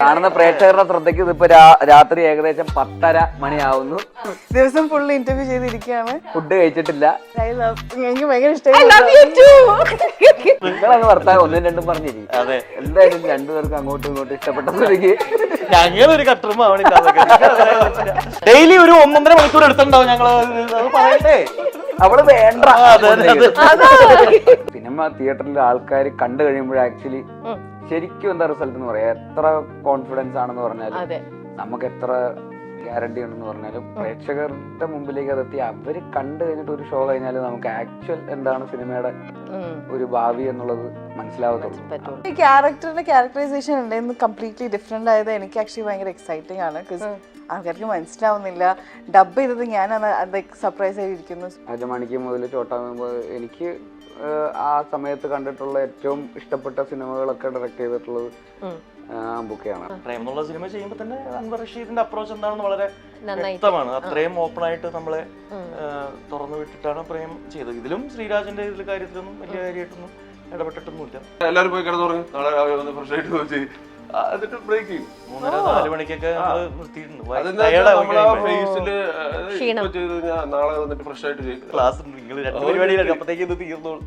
കാണുന്ന പ്രേക്ഷകരുടെ ശ്രദ്ധയ്ക്ക് ഇതിപ്പോ രാത്രി ഏകദേശം 10:30 മണിയാവുന്നു. ദിവസം ഫുള്ള് ഇന്റർവ്യൂ ചെയ്തിരിക്കുകയാണ്. ഫുഡ് കഴിച്ചിട്ടില്ല. എനിക്ക് ഭയങ്കര ഇഷ്ടമായി. നിങ്ങളങ്ങ് ഭർത്താവ് ഒന്നും രണ്ടും പറഞ്ഞിരി. അതെ, എന്തായാലും രണ്ടുപേർക്കും അങ്ങോട്ടും ഇങ്ങോട്ടും ഇഷ്ടപ്പെട്ടതിലേക്ക് ഞങ്ങളൊരു കട്ടറുമാവണില്ല. ഡെയിലി ഒരു 1.5 മണിക്കൂർ എടുത്തിട്ടുണ്ടാവും ഞങ്ങള്. പറയട്ടെ, അവള് വേണ്ട. സിനിമ തിയേറ്ററിൽ ആൾക്കാർ കണ്ടു കഴിയുമ്പോൾ ആക്ച്വലി ശരിക്കും എന്താ റിസൾട്ട് എന്ന് പറയാ, എത്ര കോൺഫിഡൻസ് ആണെന്ന് പറഞ്ഞാലും നമുക്ക് എത്ര ഗ്യാരണ്ടി ഉണ്ടെന്ന് പറഞ്ഞാലും പ്രേക്ഷകരുടെ മുമ്പിലേക്ക് അതെത്തി അവര് കണ്ടു കഴിഞ്ഞിട്ട് ഒരു ഷോ കഴിഞ്ഞാൽ നമുക്ക് ആക്ച്വൽ എന്താണ് സിനിമയുടെ ഒരു ഭാവി എന്നുള്ളത് മനസ്സിലാവത്തുള്ളൂ. ഈ ക്യാരക്ടറിന്റെ ക്യാരക്ടറൈസേഷൻ ഉണ്ടായിരുന്നു കംപ്ലീറ്റ്ലി ഡിഫറെന്റ് ആയത് എനിക്ക് ആക്ച്വലി ഭയങ്കര എക്സൈറ്റിംഗ് ആണ്. ആൾക്കാർക്ക് മനസ്സിലാവുന്നില്ല. ഡബ് ചെയ്തത് ഞാനാണ് അത് സർപ്രൈസ് ആയിരിക്കുന്നു. രാജമാണിക്ക് മുതൽ ചോട്ടാ എനിക്ക് ആ സമയത്ത് കണ്ടിട്ടുള്ള ഏറ്റവും ഇഷ്ടപ്പെട്ട സിനിമകളൊക്കെ ഡയറക്ട് ചെയ്തിട്ടുള്ളത് ബുക്കെയാണ്. പ്രേം എന്നുള്ള സിനിമ ചെയ്യുമ്പോൾ തന്നെ അൻവർ റഷീദിന്റെ അപ്രോച്ച് എന്താണെന്ന് വളരെ വ്യക്തമാണ്. അത്രയും ഓപ്പൺ ആയിട്ട് നമ്മളെ തുറന്നു വിട്ടിട്ടാണ് പ്രേം ചെയ്തത്. ഇതിലും ശ്രീരാജിന്റെ കാര്യത്തിലൊന്നും വലിയ കാര്യമായിട്ടൊന്നും ഇടപെട്ടിട്ടൊന്നുമില്ല. എല്ലാവരും പോയി കിടന്നുറങ്ങി, നാളെ രാവിലെ വന്ന് ഫ്രഷ് ആയിട്ട് പോയി എന്നിട്ട് ബ്രേക്ക് ചെയ്യും. 3-4 മണിക്കൊക്കെ നിർത്തിയിട്ടുണ്ട്. നാളെ വന്നിട്ട് ഫ്രഷ് ആയിട്ട് ചെയ്യും. ക്ലാസ് നിങ്ങൾ 2 പരിപാടിയിലൊക്കെ അപ്പത്തേക്ക് ഇത് തീർന്നോളൂ.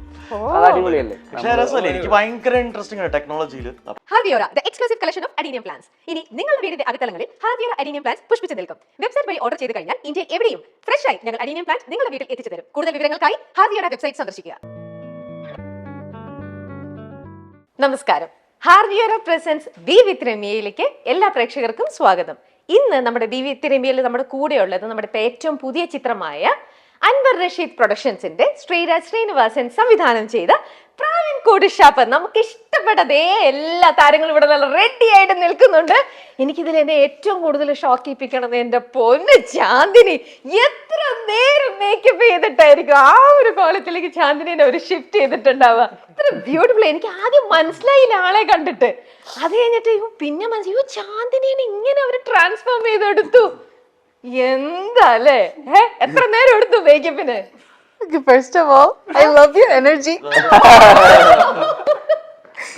പക്ഷേ രസമല്ലേ, എനിക്ക് ഭയങ്കര ഇൻട്രസ്റ്റിംഗ് ആണ് ടെക്നോളജിയിൽ. ഹാദിയോറ the exclusive collection of adenium plants. ഇനി നിങ്ങളുടെ വീടിന്റെ അകത്തളങ്ങളിൽ ഹാദിയോറ അഡീനിയം പ്ലാന്റ്സ് പുഷ്പിച്ചു നിൽക്കും. വെബ്സൈറ്റ് വഴി ഓർഡർ ചെയ്ത് കഴിഞ്ഞാൽ ഇന്ത്യയിൽ എവിടെയും ഫ്രഷ് ആയി ഞങ്ങൾ അഡീനിയം പ്ലാന്റ്സ് നിങ്ങളുടെ വീട്ടിൽ എത്തിച്ചു തരും. കൂടുതൽ വിവരങ്ങൾക്കായി ഹാദിയോറ വെബ്സൈറ്റ് സന്ദർശിക്കുക. നമസ്കാരം. ഹാർദിയോറ പ്രസൻസ് ബി വിത്ത് രമ്യയിലേക്ക് എല്ലാ പ്രേക്ഷകർക്കും സ്വാഗതം. ഇന്ന് നമ്മുടെ ബി വിത്ത് രമ്യയിൽ നമ്മുടെ കൂടെയുള്ളത് നമ്മുടെ ഏറ്റവും പുതിയ ചിത്രമായ അൻവർ റഷീദ് പ്രൊഡക്ഷൻസിന്റെ ശ്രീരാജ് ശ്രീനിവാസൻ സംവിധാനം ചെയ്ത പ്രാവൻകോട് ഷാപ്പ്. നമുക്ക് ഇഷ്ടപ്പെട്ടതേ എല്ലാ താരങ്ങളും ഇവിടെ നല്ല റെഡി ആയിട്ട് നിൽക്കുന്നുണ്ട്. എനിക്കിതിൽ എന്നെ ഏറ്റവും കൂടുതൽ ഷോക്കിപ്പിക്കണത് എന്റെ പൊന്ന് ചാന്ദിനി. എത്ര നേരം മേക്കപ്പ് ചെയ്തിട്ടായിരിക്കും ആ ഒരു കോലത്തിലേക്ക് ചാന്ദിനിനെ ഒരു ഷിഫ്റ്റ് ചെയ്തിട്ടുണ്ടാവുക. അത്ര ബ്യൂട്ടിഫുൾ. എനിക്ക് ആദ്യം മനസ്സിലായില്ല ആളെ കണ്ടിട്ട്. അത് കഴിഞ്ഞിട്ട് പിന്നെ മനസ്സിലായി ചാന്ദിനിനെ ഇങ്ങനെ അവര് ട്രാൻസ്ഫോം ചെയ്തെടുത്തു. എന്താ അല്ലേ, എത്ര നേരം എടുത്തു മേക്കപ്പിന്? First of all, I love your energy.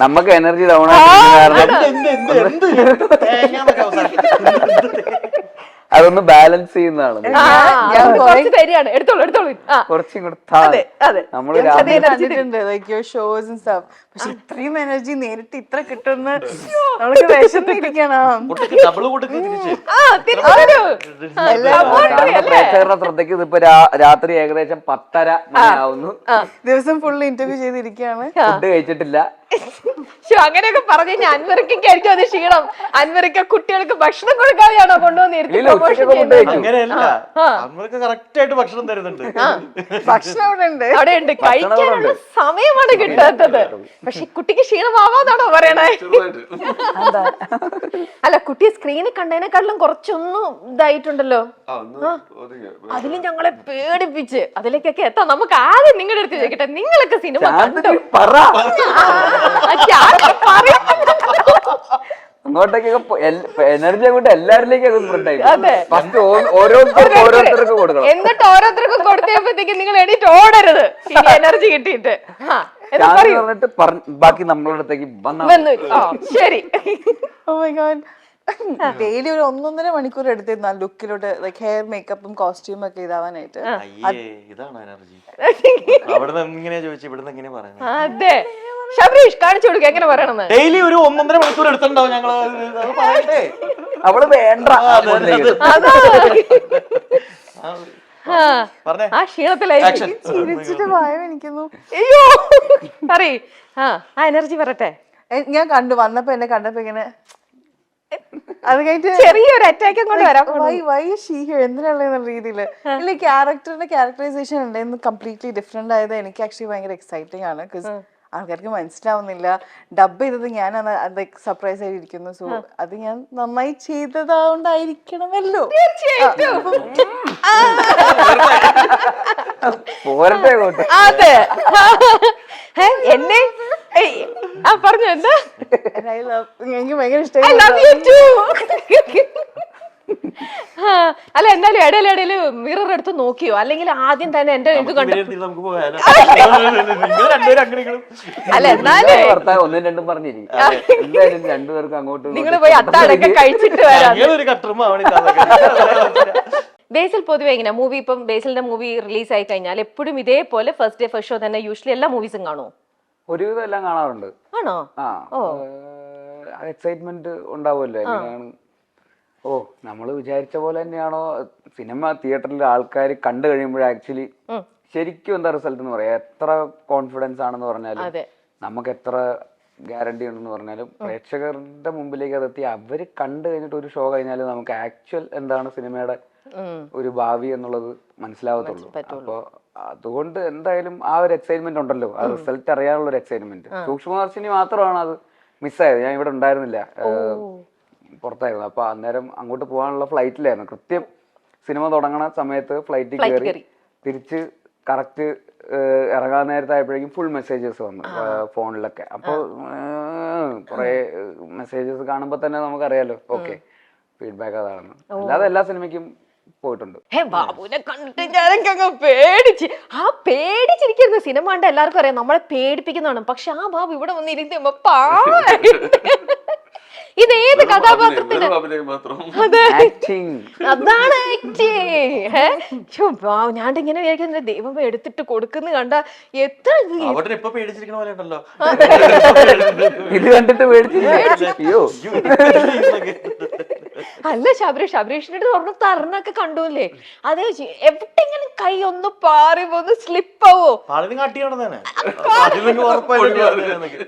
നമുക്ക് എനർജി ഡൗൺ അതൊന്ന് ബാലൻസ് ചെയ്യുന്നതാണ്. കുറച്ചും കൂടെ പക്ഷെ ഇത്രയും എനർജി നേരിട്ട് ഇത്ര കിട്ടുന്ന നമുക്ക് വിശന്നിരിക്കണം. പ്രേക്ഷകരുടെ ശ്രദ്ധയ്ക്ക് ഇതിപ്പോ രാത്രി ഏകദേശം 10:30 മണിയാവുന്നു. ദിവസം ഫുള്ള് ഇന്റർവ്യൂ ചെയ്തിരിക്കുകയാണ്. ഫുഡ് കഴിച്ചിട്ടില്ല. അങ്ങനെയൊക്കെ പറഞ്ഞു കഴിഞ്ഞാൽ അൻവറിക്കായിരിക്കും അത് ക്ഷീണം. അൻവറിക്ക കുട്ടികൾക്ക് ഭക്ഷണം കൊടുക്കാതെയാണോ കൊണ്ടുവന്നിരിക്കുന്നത്? അങ്ങനെയല്ല, അൻവർക്ക് കറക്റ്റ് ആയിട്ട് ഭക്ഷണം തരുന്നുണ്ട്. ഭക്ഷണം അവിടെ ഉണ്ട്, കഴിക്കാനുള്ള സമയമാണ് കിട്ടാത്തത്. പക്ഷെ കുട്ടിക്ക് ക്ഷീണമാവാതാണോ പറയണേ? അല്ല, കുട്ടി സ്ക്രീനിൽ കണ്ടതിനെക്കാട്ടിലും കുറച്ചൊന്നും ഇതായിട്ടുണ്ടല്ലോ. അതിലും ഞങ്ങളെ പേടിപ്പിച്ച് അതിലേക്കൊക്കെ എത്താം. നമുക്ക് ആദ്യം നിങ്ങളുടെ അടുത്ത് ചോദിക്കട്ടെ, നിങ്ങളൊക്കെ സിനിമ കണ്ടോ? അങ്ങോട്ടേക്കൊക്കെ എനർജി അങ്ങോട്ട് എല്ലാവരിലേക്കും സ്പ്രെഡ് ആയി. ഫസ്റ്റ് ഓരോരുത്തർക്കും കൊടുക്കണം. എന്നിട്ട് ഓരോരുത്തർക്കും കൊടുത്തപ്പോഴത്തേക്കും നിങ്ങൾ എണീറ്റ് ഓടരുത്, എനർജി കിട്ടിയിട്ട് പറഞ്ഞിട്ട് ബാക്കി നമ്മളുടെ അടുത്തേക്ക് ശരി. ഡെയിലി ഒരു 1.5 മണിക്കൂർ എടുത്തിരുന്നു ആ ലുക്കിലോട്ട്, ലൈക് ഹെയർ മേക്കപ്പും കോസ്റ്റ്യൂം ഒക്കെ ഇതാവാനായിട്ട്. ഇതാണ് എനർജി. അവിടുന്ന് ഇങ്ങനെ ചോദിച്ചു, ഇവിടുന്ന് എങ്ങനെ പറയുന്നത്? അതെ, ശബരീഷ് കാണിച്ചു കൊടുക്കുക എങ്ങനെ പറയണമെന്ന്. ഡെയിലി ഒരു 1.5 മണിക്കൂർ എടുത്തിട്ടുണ്ടാവും ഞങ്ങള്. പറയട്ടെ, അവള് വേണ്ട. ആ ക്ഷീണത്തിലായി അയ്യോ പറയ്. ആ എനർജി പറട്ടെ. ഞാൻ വന്നപ്പോ എന്നെ കണ്ടപ്പോ ഇങ്ങനെ അത് കഴിഞ്ഞിട്ട് ചെറിയൊരു അറ്റാക്ക് അങ്ങോട്ട് വരാം. എന്തിനുള്ള രീതിയില് ഇല്ല, ക്യാരക്ടറിന്റെ ക്യാരക്ടറൈസേഷൻ ഉണ്ടായിരുന്നു കംപ്ലീറ്റ്ലി ഡിഫറെന്റ് ആയത് എനിക്ക് ആക്ച്വലി ഭയങ്കര എക്സൈറ്റിംഗ് ആണ്. ആൾക്കാർക്ക് മനസ്സിലാവുന്നില്ല. ഡബ് ചെയ്തത് ഞാനാണ് അത് സർപ്രൈസ് ആയിരിക്കുന്നു. സോ അത് ഞാൻ നന്നായി ചെയ്തതാവണ്ടായിരിക്കണമല്ലോ. അതെ, എന്നെ പറഞ്ഞു എന്താ എനിക്ക് ഭയങ്കര ഇഷ്ടമായി. അല്ല എന്നാലും ഇടയിലിടയില് മിറർ എടുത്ത് നോക്കിയോ, അല്ലെങ്കിൽ ആദ്യം തന്നെ എന്റെ ഇത് കണ്ടു? നമുക്ക് പോകാനോ നിങ്ങൾ രണ്ടുപേരും അങ്ങനെയും അല്ല എന്നാലും ഭർത്താവ് ഒന്നും രണ്ടും പറഞ്ഞിരിക്കും എന്തായാലും രണ്ടുപേർക്കും അങ്ങോട്ടും നിങ്ങൾ പോയി അത്താഴൊക്കെ കഴിച്ചിട്ട് വരാം. ഒരു കട്ടറും ബേസിൽ പൊതുവെ എങ്ങനെ മൂവി, ഇപ്പം ബേസിലിന്റെ മൂവി റിലീസ് ആയി കഴിഞ്ഞാൽ എപ്പോഴും ഇതേപോലെ ഫസ്റ്റ് ഡേ ഫസ്റ്റ് ഷോ തന്നെ യൂഷ്വലി എല്ലാ മൂവീസും കാണുമോ? ഒരുവിധം എല്ലാം കാണാറുണ്ട്. ആണോ? ആ എക്സൈറ്റ്മെന്റ് ഉണ്ടാവുമല്ലോ എങ്ങനെയാണ്. ഓ നമ്മൾ വിചാരിച്ച പോലെ തന്നെയാണോ സിനിമ തിയേറ്ററിൽ ആൾക്കാർ കണ്ടു കഴിയുമ്പോൾ ആക്ച്വലി ശരിക്കും എന്താ റിസൾട്ട് എന്ന് പറയാ, എത്ര കോൺഫിഡൻസ് ആണെന്ന് പറഞ്ഞാലും നമുക്ക് എത്ര ഗ്യാരണ്ടി ഉണ്ടെന്ന് പറഞ്ഞാലും പ്രേക്ഷകരുടെ മുമ്പിലേക്ക് അതെത്തി അവര് കണ്ടു കഴിഞ്ഞിട്ട് ഒരു ഷോ കഴിഞ്ഞാൽ നമുക്ക് ആക്ച്വൽ എന്താണ് സിനിമയുടെ ഒരു ഭാവി എന്നുള്ളത് മനസ്സിലാവത്തുള്ളൂ. അപ്പൊ അതുകൊണ്ട് എന്തായാലും ആ ഒരു എക്സൈറ്റ്മെന്റ് ഉണ്ടല്ലോ, ആ റിസൾട്ട് അറിയാനുള്ള ഒരു എക്സൈറ്റ്മെന്റ്. സൂക്ഷ്മദർശിനി മാത്രമാണ് അത് മിസ്സായത്. ഞാൻ ഇവിടെ ഉണ്ടായിരുന്നില്ല, പുറത്തായിരുന്നു. അപ്പൊ അന്നേരം അങ്ങോട്ട് പോകാനുള്ള ഫ്ലൈറ്റിലായിരുന്നു. കൃത്യം സിനിമ തുടങ്ങണ സമയത്ത് ഫ്ലൈറ്റിൽ കയറി തിരിച്ച് കറക്റ്റ് ഇറങ്ങാൻ നേരത്തായപ്പോഴേക്കും ഫുൾ മെസ്സേജസ് വന്നു ഫോണിലൊക്കെ. അപ്പോൾ കുറെ മെസ്സേജസ് കാണുമ്പോൾ തന്നെ നമുക്കറിയാലോ ഓക്കെ ഫീഡ്ബാക്ക് അതാണെന്ന്. അല്ലാതെ എല്ലാ സിനിമയ്ക്കും പോയിട്ടുണ്ട്. ബാബുവിനെ കണ്ടിട്ട് ഞാനൊക്കെ അങ്ങ് പേടിച്ച് പേടിച്ചിരിക്കുന്നു. സിനിമ കണ്ട എല്ലാവർക്കും അറിയാം നമ്മളെ പേടിപ്പിക്കുന്നതാണ്. പക്ഷെ ആ ബാബു ഇവിടെ വന്നിരിക്കുമ്പോ ഇതേത് കഥാപാത്രത്തിന് അതാണ് ഞാനിങ്ങനെ വിചാരിക്കുന്നത് ദൈവം എടുത്തിട്ട് കൊടുക്കുന്ന കണ്ട എത്ര ഇപ്പൊ പേടിച്ചിരിക്കണ പോലെ ഉണ്ടല്ലോ. ഇത് കണ്ടിട്ട് പേടിച്ചിരിക്കോ? അല്ല ശബരീഷിന്റെ തുറന്ന് തറന്നൊക്കെ കണ്ടുല്ലേ, അത് എവിടെയെങ്കിലും കൈ ഒന്ന് പാറി ഒന്ന് സ്ലിപ്പ് ആവോ?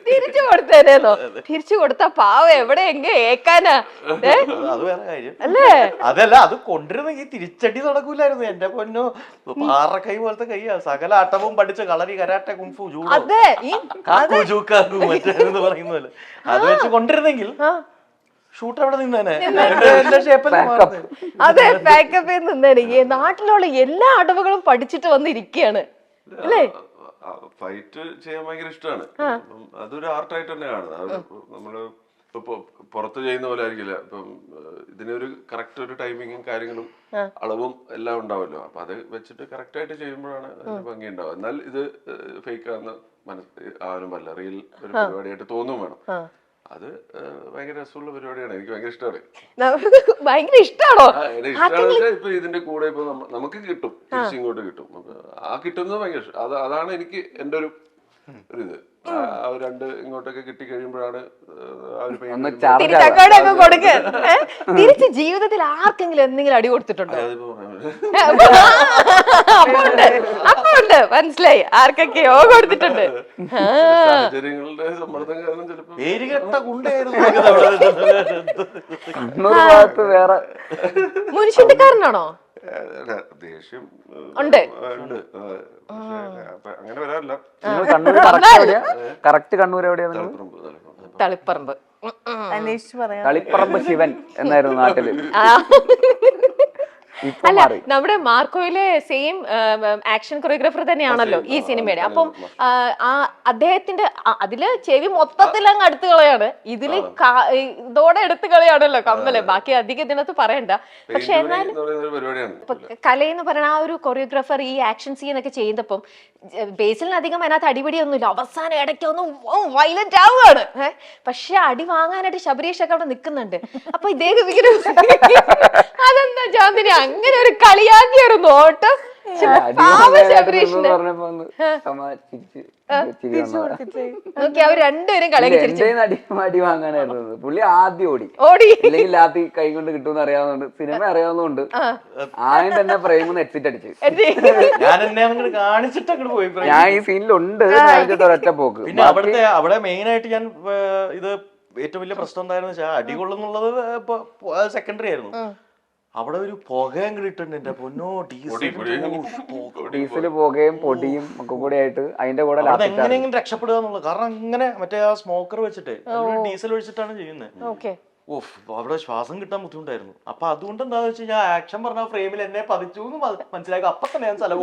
തിരിച്ചു കൊടുത്തേനോ? തിരിച്ചു കൊടുത്ത പാവം എവിടെ എങ്ക ഏക്കാനാ? അത് വേറെ കാര്യം അതല്ല, അത് കൊണ്ടിരുന്നെങ്കിൽ തിരിച്ചടി നടക്കൂലായിരുന്നു. എന്റെ പൊന്നോ, പാറ കൈ പോലത്തെ കൈയാ. സകല ആട്ടവും പഠിച്ച കളരി കരാട്ടെ കുംഫു മറ്റേന്ന് പറയുന്ന പോലെ അത് വെച്ച് കൊണ്ടിരുന്നെങ്കിൽ ഷൂട്ട് അവിടെ നിന്നേനെ. അതെ, പാക്കപ്പ് നിന്നേനെ. നാട്ടിലുള്ള എല്ലാ അടവുകളും പഠിച്ചിട്ട് വന്നിരിക്കുകയാണ് അല്ലേ? ഫൈറ്റ് ചെയ്യാൻ ഭയങ്കര ഇഷ്ടമാണ്. അതൊരു ആർട്ടായിട്ട് തന്നെയാണ്. നമ്മള് ഇപ്പൊ പുറത്ത് ചെയ്യുന്ന പോലെ ആയിരിക്കില്ല. ഇപ്പം ഇതിനൊരു കറക്റ്റ് ഒരു ടൈമിങ്ങും കാര്യങ്ങളും അളവും എല്ലാം ഉണ്ടാവല്ലോ. അപ്പൊ അത് വെച്ചിട്ട് കറക്റ്റ് ആയിട്ട് ചെയ്യുമ്പോഴാണ് അതിന് ഭംഗി ഉണ്ടാവുക. എന്നാൽ ഇത് ഫേക്ക് ആണെന്ന് ആരും അല്ല, റിയൽ ഒരു പരിപാടിയായിട്ട് തോന്നും വേണം. അത് ഭയങ്കര രസമുള്ള പരിപാടിയാണ്. എനിക്ക് ഭയങ്കര ഇഷ്ടമാണ്. ഭയങ്കര ഇഷ്ടമാണോ? ഇഷ്ടമാണെന്ന് ഇപ്പൊ ഇതിന്റെ കൂടെ ഇപ്പൊ നമുക്ക് കിട്ടും, തിരിച്ചിങ്ങോട്ട് കിട്ടും. ആ കിട്ടുന്നത് ഭയങ്കര ഇഷ്ടം. അതാണ് എനിക്ക് എന്റെ ഒരു ഇത്. രണ്ട് ഇങ്ങോട്ടൊക്കെ കിട്ടി കഴിയുമ്പോഴാണ് തിരിച്ച് ജീവിതത്തിൽ ആർക്കെങ്കിലും എന്തെങ്കിലും അടി കൊടുത്തിട്ടുണ്ടോ? അപ്പൊ ഉണ്ട്, മനസ്സിലായി ആർക്കൊക്കെയോ കൊടുത്തിട്ടുണ്ട്. സാഹചര്യങ്ങളുടെ സമ്മർദ്ദം കാരണം ചിലപ്പോ വേറെ മുനിശുദ്ധിക്കാരനാണോ? ദേഷ്യം ഉണ്ട്. അങ്ങനെ വരാറില്ല. കറക്റ്റ് കണ്ണൂർ എവിടെയാണ്? തളിപ്പറമ്പ്. തളിപ്പറമ്പ് ശിവൻ എന്നായിരുന്നു നാട്ടില്. അല്ല, നമ്മുടെ മാർക്കോയിലെ സെയിം ആക്ഷൻ കൊറിയോഗ്രാഫർ തന്നെയാണല്ലോ ഈ സിനിമയുടെ. അപ്പം അദ്ദേഹത്തിന്റെ അതില് ചെവി മൊത്തത്തിൽ അങ്ങ് അടുത്ത് കളയാണ്, ഇതില് ഇതോടെ എടുത്ത് കളയാണല്ലോ കമ്മല്. ബാക്കി അധികം ഇതിനകത്ത് പറയണ്ട. പക്ഷെ എന്നാൽ കലയെന്ന് പറയുന്ന ആ ഒരു കൊറിയോഗ്രാഫർ ഈ ആക്ഷൻ സീൻ ഒക്കെ ചെയ്യുന്നപ്പം ബേസിലിന് അധികം അതിനകത്ത് അടിപിടിയൊന്നുമില്ല. അവസാനം ഇടയ്ക്കൊന്നും വയലന്റ് ആവുകയാണ്. പക്ഷെ അടി വാങ്ങാനായിട്ട് ശബരീഷ് ഒക്കെ അവിടെ നിൽക്കുന്നുണ്ട്. അപ്പൊ ഇദ്ദേഹം അതെന്താ ജാമ്യനി അങ്ങനെ ഒരു കളിയാക്കിയ ഒരു നോട്ട് അവർ രണ്ടുപേരും അടി വാങ്ങാനായിരുന്നു. പുള്ളി ആദ്യം ഓടി, അല്ലെങ്കിൽ ആദ്യം കൈ കൊണ്ട് കിട്ടുമെന്ന് അറിയാവുന്നതുകൊണ്ട്, സിനിമ അറിയാവുന്നതുകൊണ്ട് ആദ്യം തന്നെ ഫ്രെയിം എക്സിറ്റ് അടിച്ച് ഞാൻ ഈ സീനിലുണ്ട് ഒരൊറ്റ പോക്ക്. പിന്നെ അവിടെ മെയിൻ ആയിട്ട് ഞാൻ ഇത് ഏറ്റവും വലിയ പ്രശ്നം എന്തായിരുന്നു വെച്ചാൽ അടികൊള്ളുന്നുള്ളത് സെക്കൻഡറി ആയിരുന്നു. അവിടെ ഒരു പുകയും കിട്ടുന്നുണ്ട്. എന്റെ പൊന്നോ, ഡീസല് പുകയും പൊടിയും ഒക്കെ കൂടെ ആയിട്ട് അതിന്റെ കൂടെ എങ്ങനെയെങ്കിലും രക്ഷപ്പെടുക എന്നുള്ളത്. കാരണം ഇങ്ങനെ മറ്റേ ആ സ്മോക്കർ വെച്ചിട്ട് ഡീസൽ ഒഴിച്ചിട്ടാണ് ചെയ്യുന്നത്. ഓഫ്, അവിടെ ശ്വാസം കിട്ടാൻ ബുദ്ധിമുട്ടായിരുന്നു. അപ്പൊ അതുകൊണ്ട് എന്താന്ന് വെച്ച് കഴിഞ്ഞാൽ ആക്ഷൻ പറഞ്ഞ ഫ്രെയിമിൽ എന്നെ പതിച്ചു മനസ്സിലാക്കി. അപ്പൊ തന്നെ ഞാൻ സ്ഥലം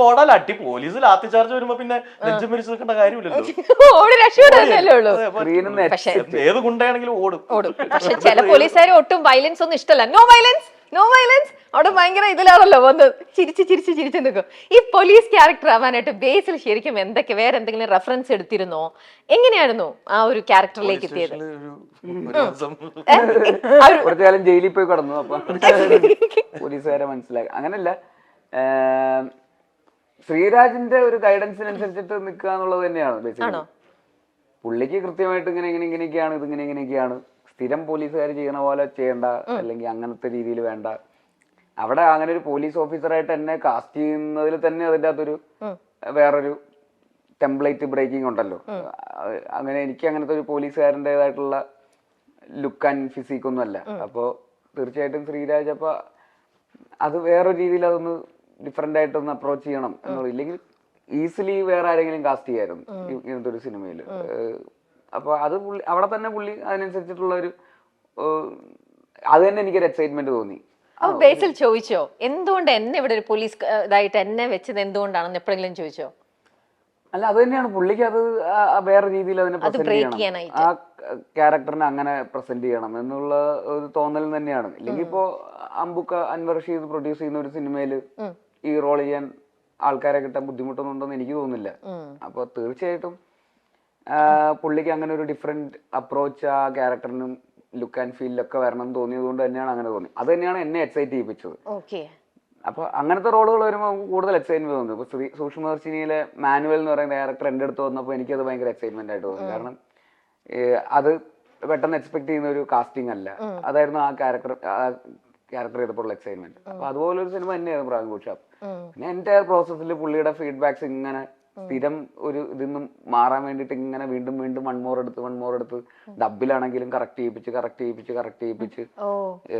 ഓടാൻ അട്ടി. പോലീസ് ലാത്തി ചാർജ് വരുമ്പോ പിന്നെ നെഞ്ചും മരിച്ചു നിൽക്കേണ്ട കാര്യമില്ലല്ലോ. ഏത് ഗുണ്ടയാണെങ്കിലും ഓടും. പക്ഷെ ചില പോലീസുകാർ ഒട്ടും വയലൻസ് ഒന്നും ഇഷ്ടമല്ല. No violence no violence. അവിടെ ഭയങ്കര ഇതിലാണല്ലോ വന്ന് ചിരിച്ച് നിൽക്കും. ഈ പോലീസ് ക്യാരക്ടർ ആവാനായിട്ട് ബേസിൽ ശരിക്കും വേറെ എന്തെങ്കിലും റെഫറൻസ് എടുത്തിരുന്നോ? എങ്ങനെയായിരുന്നു ആ ഒരു ക്യാരക്ടറിലേക്ക് എത്തിയത്? കുറച്ചു കാലം ജയിലിൽ പോയി കിടന്നു, അപ്പൊ പോലീസുകാരെ മനസ്സിലാക്കി. അങ്ങനല്ല, ശ്രീരാജിന്റെ ഒരു ഗൈഡൻസിനനുസരിച്ചിട്ട് നിൽക്കുക എന്നുള്ളത് തന്നെയാണ് ബേസിക്കലി. പുള്ളിക്ക് കൃത്യമായിട്ട് ഇങ്ങനെയൊക്കെയാണ്, ഇങ്ങനെയൊക്കെയാണ്, സ്ഥിരം പോലീസുകാർ ചെയ്യണ പോലെ ചെയ്യണ്ട, അല്ലെങ്കിൽ അങ്ങനത്തെ രീതിയിൽ വേണ്ട. അവിടെ അങ്ങനെ ഒരു പോലീസ് ഓഫീസറായിട്ട് എന്നെ കാസ്റ്റ് ചെയ്യുന്നതിൽ തന്നെ അതിൻ്റെ അകത്തൊരു വേറൊരു ടെംപ്ലേറ്റ് ബ്രേക്കിംഗ് ഉണ്ടല്ലോ. അങ്ങനെ എനിക്ക് അങ്ങനത്തെ ഒരു പോലീസുകാരൻ്റെതായിട്ടുള്ള ലുക്ക് ആൻഡ് ഫിസിക് ഒന്നും അല്ല. അപ്പോൾ തീർച്ചയായിട്ടും ശ്രീരാജ് അപ്പൊ അത് വേറൊരു രീതിയിൽ അതൊന്ന് ഡിഫറെന്റ് ആയിട്ടൊന്ന് അപ്രോച്ച് ചെയ്യണം എന്നുള്ളത്. ഇല്ലെങ്കിൽ ഈസിലി വേറെ ആരെങ്കിലും കാസ്റ്റ് ചെയ്യായിരുന്നു ഇങ്ങനത്തെ ഒരു സിനിമയിൽ. അപ്പൊ അത് പുള്ളി അവിടെ തന്നെ പുള്ളി അതിനനുസരിച്ചിട്ടുള്ള ഒരു അത് തന്നെ എനിക്കൊരു എക്സൈറ്റ്മെന്റ് തോന്നി. അപ്പൊ ബേസിൽ ചോദിച്ചോ എന്തുകൊണ്ട് എന്നെ ഇവിടെ ഒരു പോലീസ് ഇതായിട്ട് എന്നെ വെച്ചത് എന്തുകൊണ്ടാണെന്ന് എപ്പോഴെങ്കിലും ചോദിച്ചോ? അല്ല, അത് തന്നെയാണ് പുള്ളിക്ക് അത് വേറെ രീതിയിൽ അതിനെ പ്രസന്റ് ചെയ്യണം, ആ ക്യാരക്ടറിനെ അങ്ങനെ പ്രസന്റ് ചെയ്യണം എന്നുള്ള ഒരു തോന്നൽ തന്നെയാണ്. ഇല്ലെങ്കിൽ ഇപ്പോ അമ്പുക്ക അൻവർ റഷീദ് പ്രൊഡ്യൂസ് ചെയ്യുന്ന ഒരു സിനിമയില് ഈ റോൾ ചെയ്യാൻ ആൾക്കാരെ കിട്ടാൻ ബുദ്ധിമുട്ടൊന്നും ഉണ്ടെന്ന് എനിക്ക് തോന്നുന്നില്ല. അപ്പൊ തീർച്ചയായിട്ടും പുള്ളിക്ക് അങ്ങനെ ഒരു ഡിഫറെന്റ് അപ്രോച്ച് ആ ക്യാരക്ടറിനും ലുക്ക് ആൻഡ് ഫീലിലൊക്കെ വരണം എന്ന് തോന്നിയത് കൊണ്ട് തന്നെയാണ് അങ്ങനെ തോന്നി. അത് തന്നെയാണ് എന്നെ എക്സൈറ്റ് ചെയ്യിപ്പിച്ചത്. അപ്പൊ അങ്ങനത്തെ റോളുകൾ വരുമ്പോൾ കൂടുതൽ എക്സൈറ്റ്മെന്റ് തോന്നുന്നു. ഇപ്പൊ സൂക്ഷ്മദർശിനിയിലെ മാനുവൽ എന്ന് പറയുന്ന ക്യാരക്ടർ എൻ്റെ അടുത്ത് വന്നപ്പോൾ എനിക്കത് ഭയങ്കര എക്സൈറ്റ്മെന്റ് ആയിട്ട് തോന്നി. കാരണം അത് പെട്ടെന്ന് എക്സ്പെക്ട് ചെയ്യുന്ന ഒരു കാസ്റ്റിംഗ് അല്ല, അതായിരുന്നു ആ ക്യാരക്ടർ ചെയ്തപ്പോൾ എക്സൈറ്റ്മെന്റ്. അപ്പൊ അതുപോലെ ഒരു സിനിമ തന്നെയായിരുന്നു പ്രാവിൻ ഗുഡ് ഷാപ്പ്. പിന്നെ എൻ്റയർ പ്രോസസ്സിൽ പുള്ളിയുടെ ഫീഡ്ബാക്സ് ഇങ്ങനെ സ്ഥിരം ഒരു ഇതിന്നും മാറാൻ വേണ്ടിട്ട് ഇങ്ങനെ വീണ്ടും മൺമോർ എടുത്ത് ഡബിലാണെങ്കിലും കറക്റ്റ് ചെയ്യിപ്പിച്ച്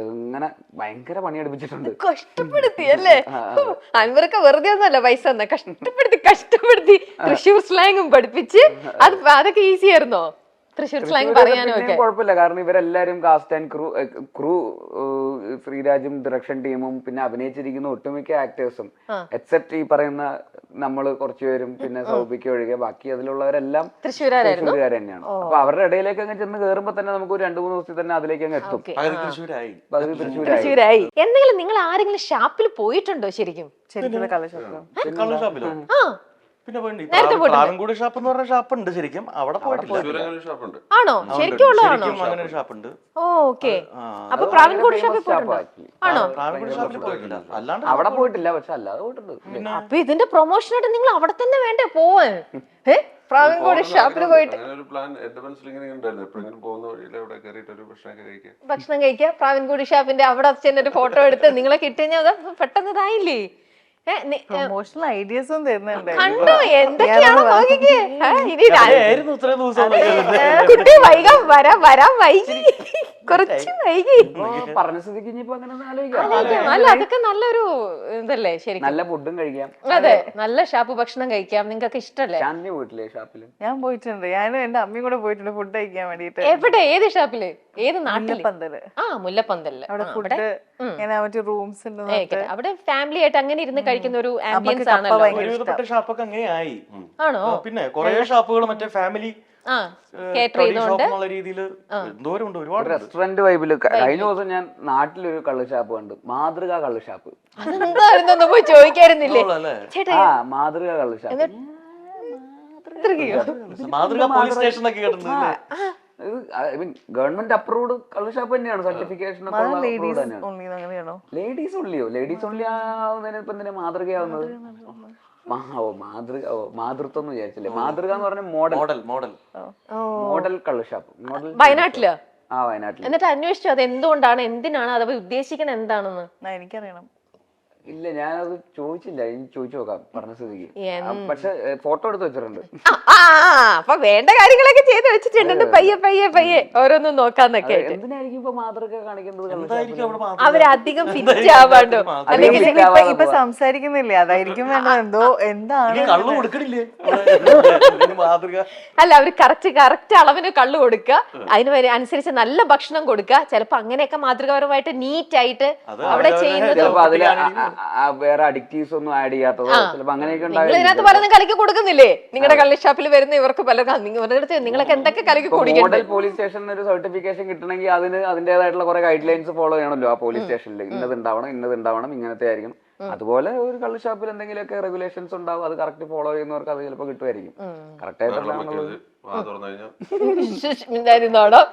ഇങ്ങനെ ഭയങ്കര പണിയെടുപ്പിച്ചിട്ടുണ്ട്. കഷ്ടപ്പെടുത്തി അല്ലേ? അൻവർക്ക് വെറുതെ ഒന്നല്ല പൈസ തന്നെ, കഷ്ടപ്പെടുത്തി തൃശ്ശൂർ സ്ലാങ്ങും പഠിപ്പിച്ച് അതൊക്കെ ഈസി ആയിരുന്നോ? തൃശ്ശൂർ സ്ലാങ് പറയാനും കുഴപ്പമില്ല, കാരണം ഇവരെല്ലാരും കാസ്റ്റ് ആൻഡ് ക്രൂ ശ്രീരാജും ഡയറക്ഷൻ ടീമും പിന്നെ അഭിനയിച്ചിരിക്കുന്ന ഒട്ടുമിക്ക ആക്ടേഴ്സും എക്സെപ്റ്റ് ഈ പറയുന്ന നമ്മള് കുറച്ചുപേരും പിന്നെ സൗബിക്ക് ഒഴികെ ബാക്കി അതിലുള്ളവരെല്ലാം തൃശ്ശൂരുകാർ തന്നെയാണ്. അപ്പൊ അവരുടെ ഇടയിലേക്ക് അങ്ങ് ചെന്ന് കയറുമ്പോ തന്നെ നമുക്ക് ഒരു 2-3 ദിവസത്തിൽ തന്നെ അതിലേക്ക് അങ്ങ് എത്തും. തൃശ്ശൂരായി. എന്തെങ്കിലും നിങ്ങൾ ആരെങ്കിലും ഷാപ്പിൽ പോയിട്ടുണ്ടോ? ശരിക്കും പിന്നെ പ്രാവൻകൂടി ഷാപ്പ് എന്ന് പറഞ്ഞ ഷാപ്പ് ഉണ്ട് ശരിക്കും, അവിടെ പോയിട്ടില്ല. ആണോ? ശരിക്കും ഉള്ളതാണോ? അങ്ങനെ ഒരു ഷാപ്പുണ്ട്. ഓക്കെ. അപ്പൊ പ്രാവൻകൂടി ഷാപ്പിൽ പോയിട്ടുണ്ടോ? ആണോ? പ്രാവൻകൂടി ഷാപ്പിൽ പോയിട്ടില്ല, അല്ലാണ്ട് അവിടെ പോയിട്ടില്ല, പക്ഷെ അല്ലാതെ പോയിട്ടുണ്ട്. അപ്പൊ ഇതിന്റെ പ്രൊമോഷനായിട്ട് നിങ്ങൾ അവിടെ തന്നെ വേണ്ടേ പോവാൻ? പ്രാവൻകൂടി ഷാപ്പിൽ പോയിട്ട് ഭക്ഷണം കഴിക്കുക, പ്രാവൻകൂടി ഷാപ്പിന്റെ അവിടെ ചെന്നൊരു ഫോട്ടോ എടുത്ത് നിങ്ങളെ കിട്ടിക്കഴിഞ്ഞാൽ പെട്ടെന്ന് ഇതായില്ലേ? പ്രൊമോഷണൽ ഐഡിയാസും തരുന്നുണ്ട്. കണ്ടോ എന്തൊക്കെയാണോ നോക്കിക്കേ. കുട്ടി വരാൻ വൈകി, കുറച്ച് വൈകി. പറഞ്ഞ സ്ഥിതിക്ക് ഇനിയിപ്പോ അങ്ങനെ അല്ല, അതൊക്കെ നല്ലൊരു ഇതല്ലേ ശരിക്കും. നല്ല ഫുഡും കഴിക്കാം. അതെ, നല്ല ഷാപ്പ് ഭക്ഷണം കഴിക്കാം. നിങ്ങൾക്ക് ഇഷ്ടല്ലേ? പോയിട്ടില്ലേ ഷാപ്പില്? ഞാൻ പോയിട്ടുണ്ട്, ഞാനും എന്റെ അമ്മയും കൂടെ പോയിട്ടുണ്ട് ഫുഡ് കഴിക്കാൻ വേണ്ടിട്ട്. എവിടെ? ഏത് ഷാപ്പില്? ഏത് നാട്ടില്? മുല്ലപ്പന്തല്. അവിടെ ഫുഡ് മറ്റു റൂംസ് ഉണ്ട്, അവിടെ ഫാമിലി ആയിട്ട് അങ്ങനെ ഇരുന്ന് കഴിക്കുന്ന ഒരു ആംബിയൻസ് ആണല്ലോ. ഷാപ്പൊക്കെ അങ്ങനെയായി. ആണോ? പിന്നെ കുറെ ഷാപ്പുകൾ മറ്റേ ഫാമിലി രീതിയിൽ റെസ്റ്റോറന്റ് വൈബില്. കഴിഞ്ഞ ദിവസം ഞാൻ നാട്ടിലൊരു കള്ള് ഷാപ്പ് കണ്ടു, മാതൃക കള്ള് ഷാപ്പ്. അതെന്തായിരുന്നു പോയി ചോദിക്കായിരുന്നില്ലേ? മാതൃക കള്ള് ഷാപ്പ്, മാതൃക പോലീസ് സ്റ്റേഷൻ ഒക്കെ കേട്ടിട്ടുണ്ട്. ഗവൺമെന്റ് അപ്രൂവ്ഡ് കള്ള് ഷാപ്പ് തന്നെയാണ്, സർട്ടിഫിക്കേഷൻ ഒക്കെ ലേഡീസ് ഉള്ളിയോ? ലേഡീസ് ഉള്ളി ആവുന്നതിന് ഇപ്പൊ എന്തിനാ മാതൃകയാവുന്നത്? മാതൃത്വം എന്ന് വിചാരിച്ചില്ലേ? മാതൃക എന്ന് പറഞ്ഞ മോഡൽ കള്ള് ഷാപ്പ് വയനാട്ടില്. വയനാട്ടിൽ. എന്നിട്ട് അന്വേഷിച്ചു അത് എന്തുകൊണ്ടാണ്, എന്തിനാണ്, അത് ഉദ്ദേശിക്കുന്നത് എന്താണെന്ന്? എനിക്കറിയണം. ഇല്ല, ഞാനത് ചോദിച്ചില്ല, ഇനി ചോദിച്ചു നോക്കാം പറഞ്ഞ സ്ഥിതിക്ക്. പക്ഷെ ഫോട്ടോ എടുത്ത് വെച്ചിട്ടുണ്ട്. അപ്പൊ വേണ്ട കാര്യങ്ങളൊക്കെ ചെയ്ത് വെച്ചിട്ടുണ്ട്. പയ്യെ ഓരോന്നും നോക്കാന്നൊക്കെ. എന്തിനായിരിക്കും ഇപ്പൊ മാതൃക കാണിക്കുന്നത്? അവരധികം ഫിറ്റ് ആവാണ്ടോ? അല്ലെങ്കിൽ ഇപ്പൊ സംസാരിക്കുന്നില്ലേ, അതായിരിക്കും വേണ്ടത്. എന്തോ എന്താണ് അല്ല, അവര് കറക്റ്റ് അളവിന് കള്ളു കൊടുക്കുക, അതിന് അനുസരിച്ച് നല്ല ഭക്ഷണം കൊടുക്കുക. ചിലപ്പോ അങ്ങനെയൊക്കെ മാതൃകാപരമായിട്ട് നീറ്റ് ആയിട്ട് അവിടെ ചെയ്യുന്നത് വേറെ അഡിക്റ്റീവ്സ് ഒന്നും ആഡ് ചെയ്യാത്തതോ ചിലപ്പോ അങ്ങനെയൊക്കെ നിങ്ങൾ ഇതിനകത്ത് പലതും കലക്കി കൊടുക്കുന്നില്ലേ? നിങ്ങളുടെ കള്ളി ഷാപ്പിൽ വരുന്ന ഇവർക്ക് പലർക്കും നിങ്ങളൊക്കെ എന്തൊക്കെ കലക്കി കുടിക്കണ്ടേ? മോഡൽ പോലീസ് സ്റ്റേഷനിൽ ഒരു സർട്ടിഫിക്കേഷൻ കിട്ടണമെങ്കിൽ അതിന് അതിന്റേതായിട്ടുള്ള കുറെ ഗൈഡ് ലൈൻസ് ഫോളോ ചെയ്യണമല്ലോ ആ പോലീസ് സ്റ്റേഷനിൽ. ഇന്നത് ഉണ്ടാവണം ഇങ്ങനത്തെ ആയിരിക്കണം. അതുപോലെ ഒരു കള്ള് ഷാപ്പിൽ എന്തെങ്കിലുമൊക്കെ റെഗുലേഷൻസ് ഉണ്ടാവും, അത് കറക്റ്റ് ഫോളോ ചെയ്യുന്നവർക്ക് അത് ചിലപ്പോൾ കിട്ടുമായിരിക്കും. കറക്റ്റ് ആയിട്ട്